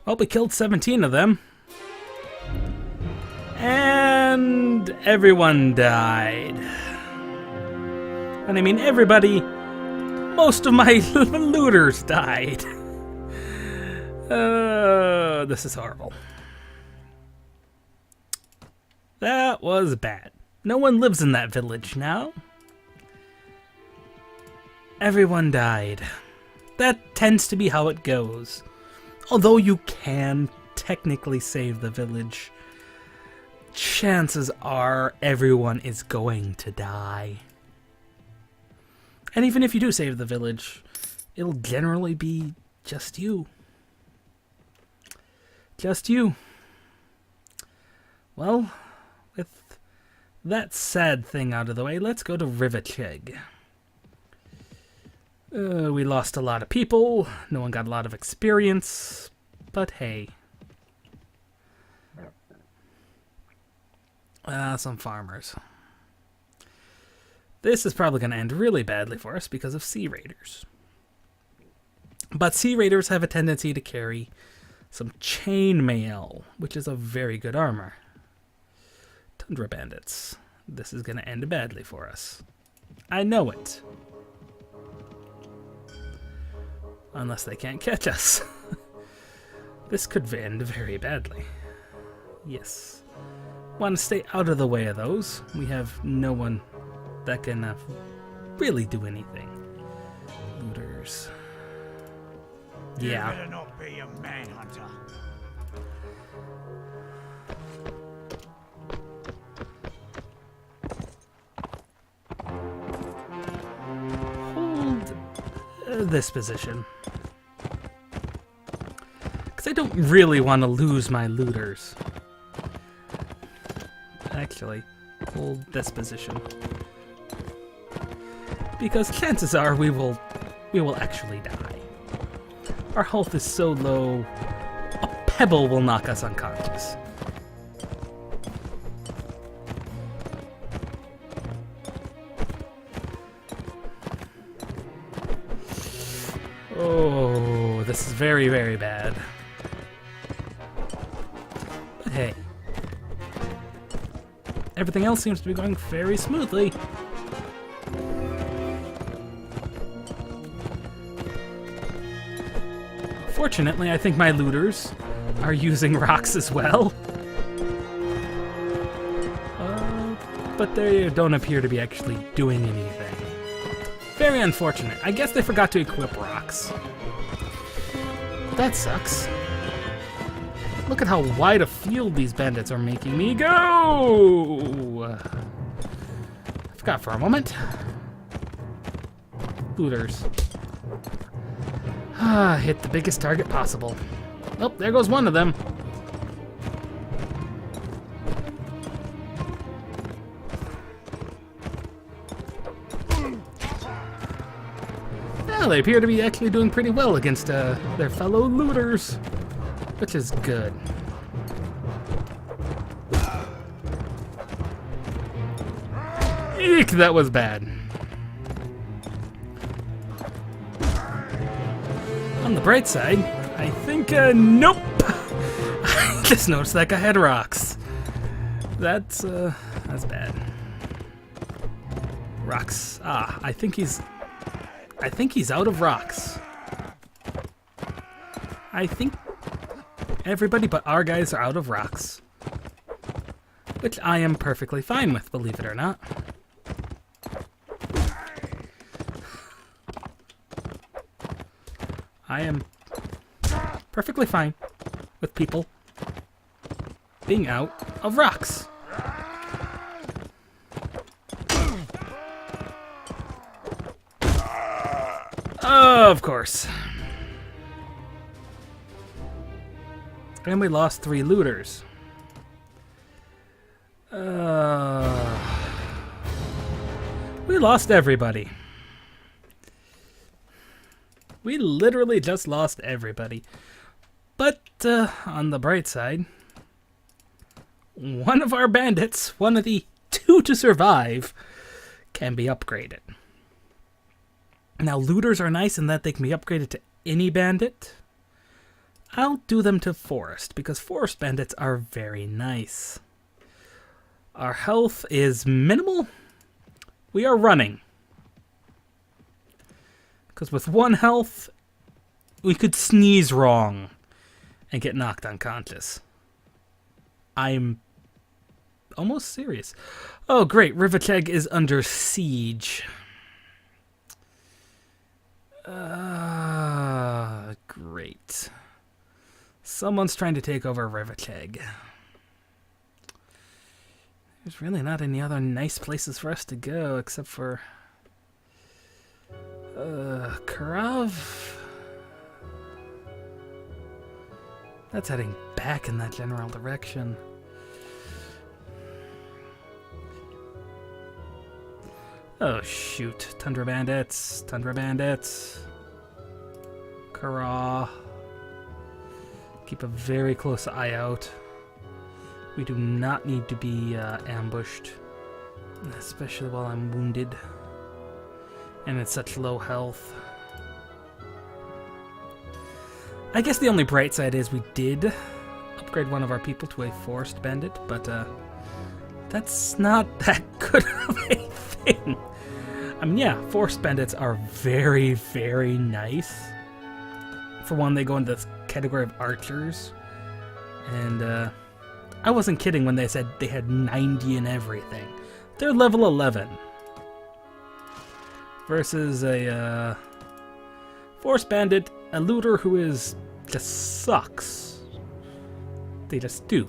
Well, we killed 17 of them. And everyone died. And I mean everybody, most of my looters died. This is horrible. That was bad. No one lives in that village now. Everyone died. That tends to be how it goes. Although you can technically save the village, chances are everyone is going to die. And even if you do save the village, it'll generally be just you. Just you. Well, with that sad thing out of the way, let's go to Rivacheg. We lost a lot of people, no one got a lot of experience, but hey. Some farmers. This is probably going to end really badly for us because of Sea Raiders. But Sea Raiders have a tendency to carry some chainmail, which is a very good armor. Tundra bandits. This is going to end badly for us. I know it. Unless they can't catch us. This could end very badly. Yes. Want to stay out of the way of those. We have no one that can really do anything. Looters. Yeah. You better not be a manhunter. Hold this position. Because I don't really want to lose my looters. Actually, hold this position. Because chances are we will actually die. Our health is so low, a pebble will knock us unconscious. Oh, this is very, very bad. But hey, everything else seems to be going very smoothly. Fortunately, I think my looters are using rocks as well. But they don't appear to be actually doing anything. Very unfortunate. I guess they forgot to equip rocks. That sucks. Look at how wide a field these bandits are making me go! I forgot for a moment. Looters. Hit the biggest target possible. Oh, there goes one of them. Well, they appear to be actually doing pretty well against their fellow looters, which is good. Eek, that was bad. On the bright side, I think, nope! I just noticed that guy had rocks. That's bad. Rocks. I think he's out of rocks. I think everybody but our guys are out of rocks. Which I am perfectly fine with, believe it or not. I am perfectly fine with people being out of rocks. Of course. And we lost 3 looters. We lost everybody. We literally just lost everybody. But on the bright side, one of our bandits, one of the 2 to survive, can be upgraded. Now, looters are nice in that they can be upgraded to any bandit. I'll do them to forest, because forest bandits are very nice. Our health is minimal. We are running. Because with 1 health, we could sneeze wrong and get knocked unconscious. I'm almost serious. Oh, great. Rivacheg is under siege. Great. Someone's trying to take over Rivacheg. There's really not any other nice places for us to go except for Karav. That's heading back in that general direction. Oh shoot. Tundra bandits. Tundra bandits. Kara. Keep a very close eye out. We do not need to be ambushed. Especially while I'm wounded. And at such low health. I guess the only bright side is we did upgrade one of our people to a forest bandit, but that's not that good of a thing. I mean, yeah, forest bandits are very, very nice. For one, they go into the category of archers. And I wasn't kidding when they said they had 90 and everything. They're level 11. Versus a forest bandit, a looter who is just sucks. They just do.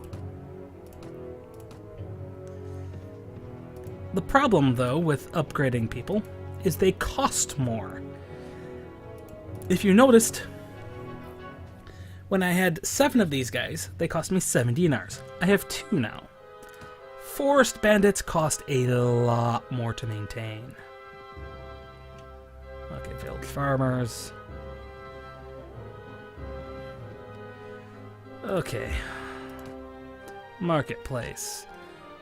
The problem, though, with upgrading people is they cost more. If you noticed, when I had 7 of these guys, they cost me 7 dinars. I have 2 now. Forest bandits cost a lot more to maintain. Okay, village farmers. Okay. Marketplace.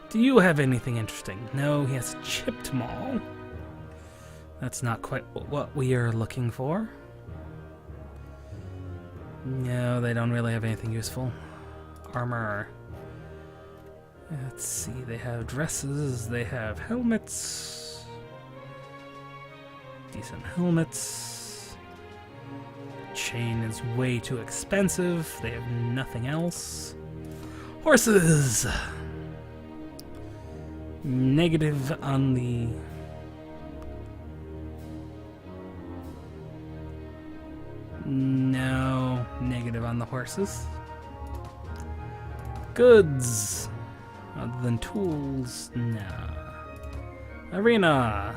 Do you have anything interesting? No, he has a chipped mall. That's not quite what we are looking for. No, they don't really have anything useful. Armor. Let's see, they have dresses, they have helmets. Decent helmets. Chain is way too expensive. They have nothing else. Horses! Negative on the... No, negative on the horses. Goods! Other than tools, nah. Arena!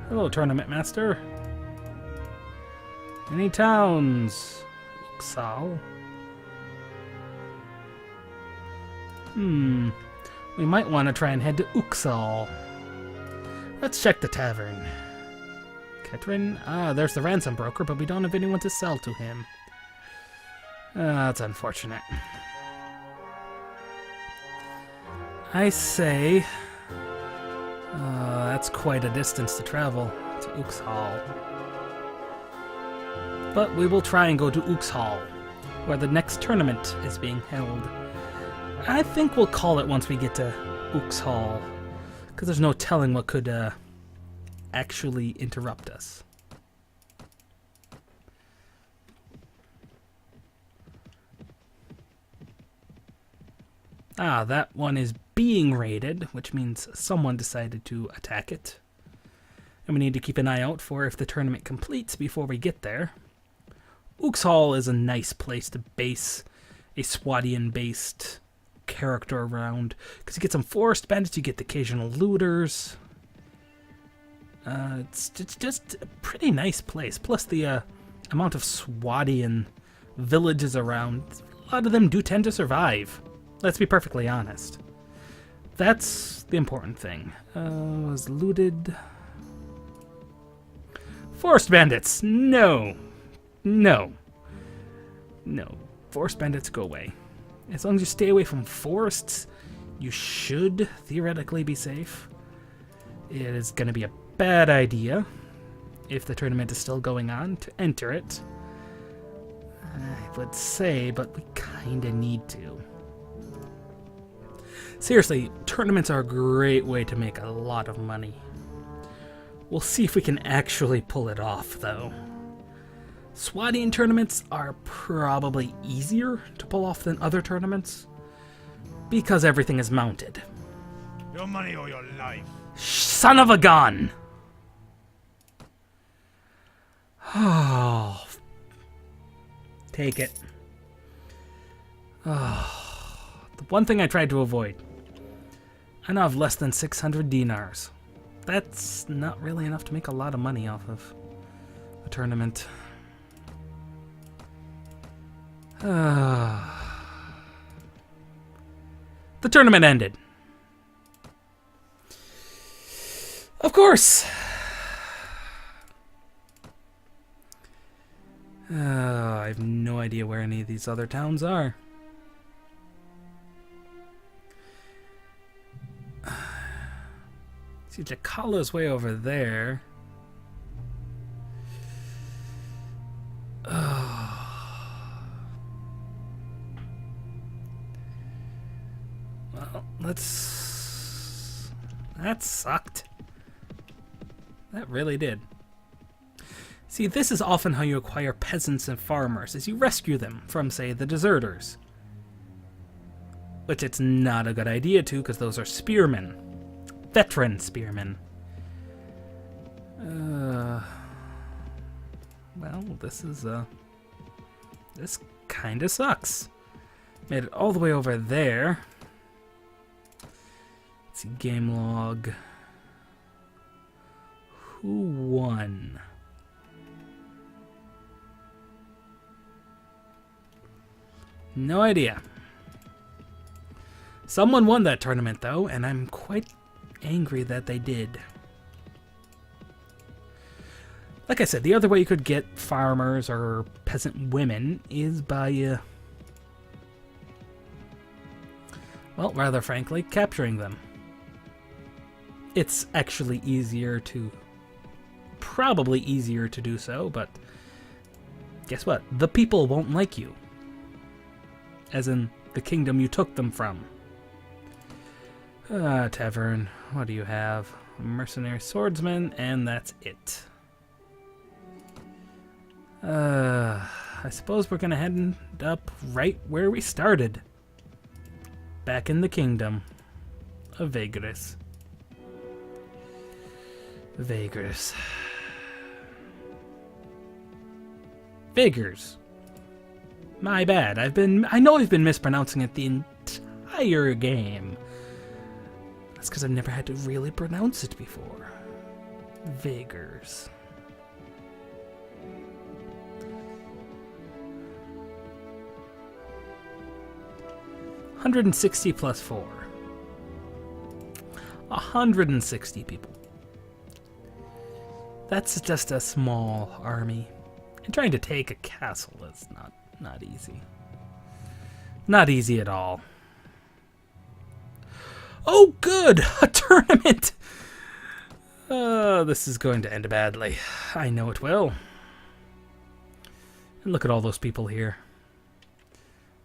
Hello, Tournament Master. Any towns? Uxal. We might want to try and head to Uxal. Let's check the tavern. Ketrin? Ah, there's the ransom broker, but we don't have anyone to sell to him. That's unfortunate. I say... that's quite a distance to travel to Uxal. But we will try and go to Uxal, where the next tournament is being held. I think we'll call it once we get to Uxal, because there's no telling what could actually interrupt us. Ah, that one is being raided, which means someone decided to attack it. And we need to keep an eye out for if the tournament completes before we get there. Uxal is a nice place to base a Swadian-based character around, because you get some forest bandits, you get the occasional looters. It's just a pretty nice place. Plus the amount of Swadian villages around, a lot of them do tend to survive. Let's be perfectly honest. That's the important thing. Was looted. Forest bandits! No! No. No. Forest bandits, go away. As long as you stay away from forests, you should theoretically be safe. It is going to be a bad idea, if the tournament is still going on, to enter it. I would say, but we kind of need to. Seriously, tournaments are a great way to make a lot of money. We'll see if we can actually pull it off, though. Swadian tournaments are probably easier to pull off than other tournaments, because everything is mounted. Your money or your life. Son of a gun! Oh. Take it. Oh. The one thing I tried to avoid. I now have less than 600 dinars. That's not really enough to make a lot of money off of a tournament. The tournament ended. Of course. I have no idea where any of these other towns are. See, Jakala's way over there. Well, let's... That sucked. That really did. See, this is often how you acquire peasants and farmers, is you rescue them from, say, the deserters. Which it's not a good idea to, because those are spearmen. Veteran spearmen. Well, this is, this kinda sucks. Made it all the way over there. Let's see, game log. Who won? No idea. Someone won that tournament, though, and I'm quite angry that they did. Like I said, the other way you could get farmers or peasant women is by, well, rather frankly, capturing them. It's actually probably easier to do so, but guess what? The people won't like you. As in, the kingdom you took them from. Tavern, what do you have? Mercenary swordsman, and that's it. I suppose we're gonna end up right where we started. Back in the kingdom of Vagris. Vagris. Vigors. My bad. I know I've been mispronouncing it the entire game. That's because I've never had to really pronounce it before. Vigors. $160 plus 4. 160 people. That's just a small army. And trying to take a castle is not easy. Not easy at all. Oh, good! A tournament! This is going to end badly. I know it will. And look at all those people here.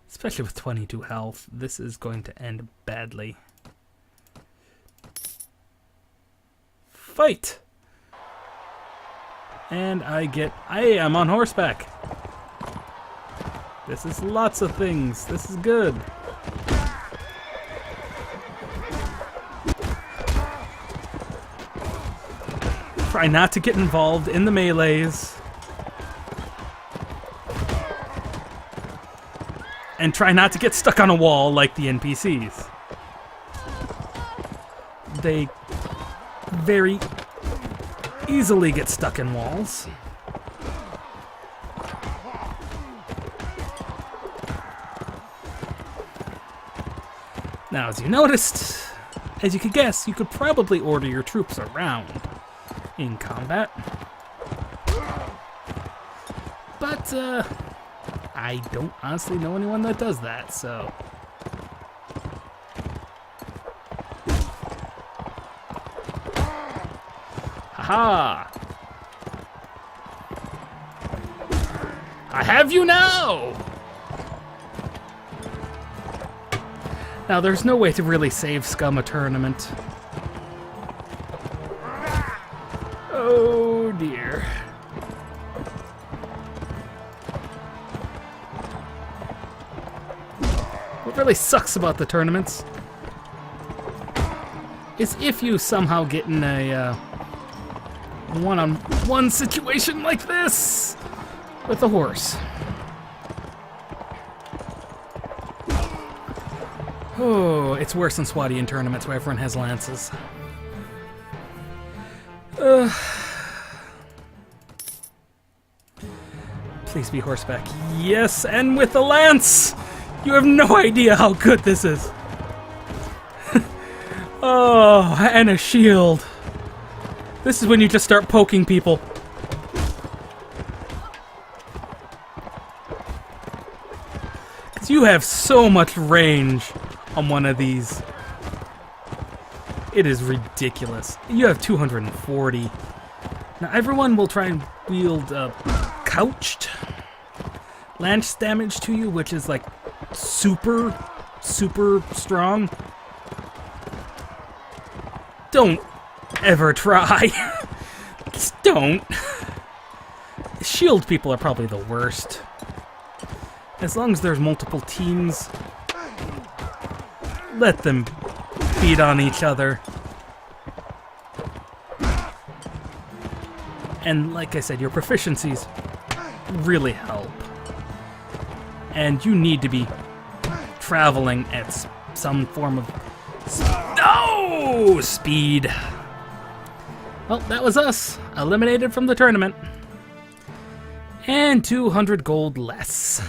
Especially with 22 health, this is going to end badly. Fight! And I am on horseback. This is lots of things. This is good. Try not to get involved in the melees. And try not to get stuck on a wall like the NPCs. They very easily get stuck in walls. Now, as you noticed, as you could guess, you could probably order your troops around in combat. But, I don't honestly know anyone that does that, so... Haha! I have you now! Now, there's no way to really save Scum a tournament. Oh dear. What really sucks about the tournaments is if you somehow get in a one-on-one situation like this with a horse. Oh, it's worse than Swadian tournaments where everyone has lances. Please be horseback. Yes, and with a lance! You have no idea how good this is. Oh, and a shield. This is when you just start poking people. Because you have so much range on one of these. It is ridiculous. You have 240. Now everyone will try and wield couched lance damage to you, which is like super strong. Don't ever try. Just don't. Shield people are probably the worst. As long as there's multiple teams, let them beat on each other. And like I said, your proficiencies really help. And you need to be traveling at some form of speed. Well, that was us, eliminated from the tournament. And 200 gold less.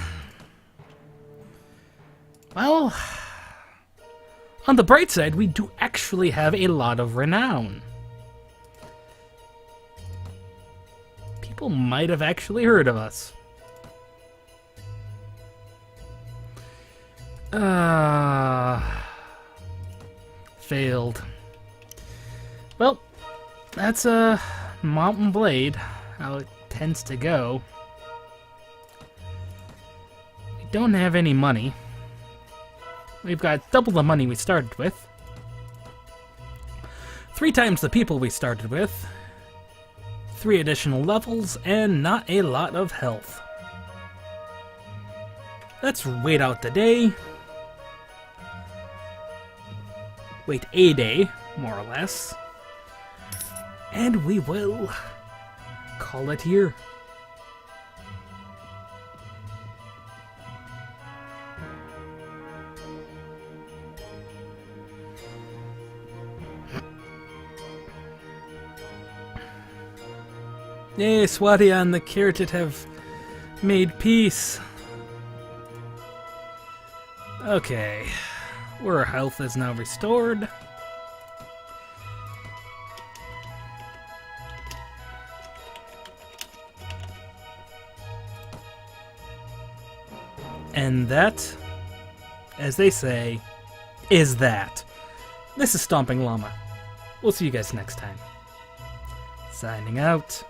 Well, On the bright side, we do actually have a lot of renown. People might have actually heard of us. Failed. Well, that's a Mountain Blade, how it tends to go. We don't have any money. We've got double the money we started with. 3 times the people we started with. 3 additional levels, and not a lot of health. Let's wait out the day. Wait a day, more or less. And we will call it here. Yay, Swatia and the Kiratit have made peace. Okay, our health is now restored. And that, as they say, is that. This is Stomping Llama. We'll see you guys next time. Signing out.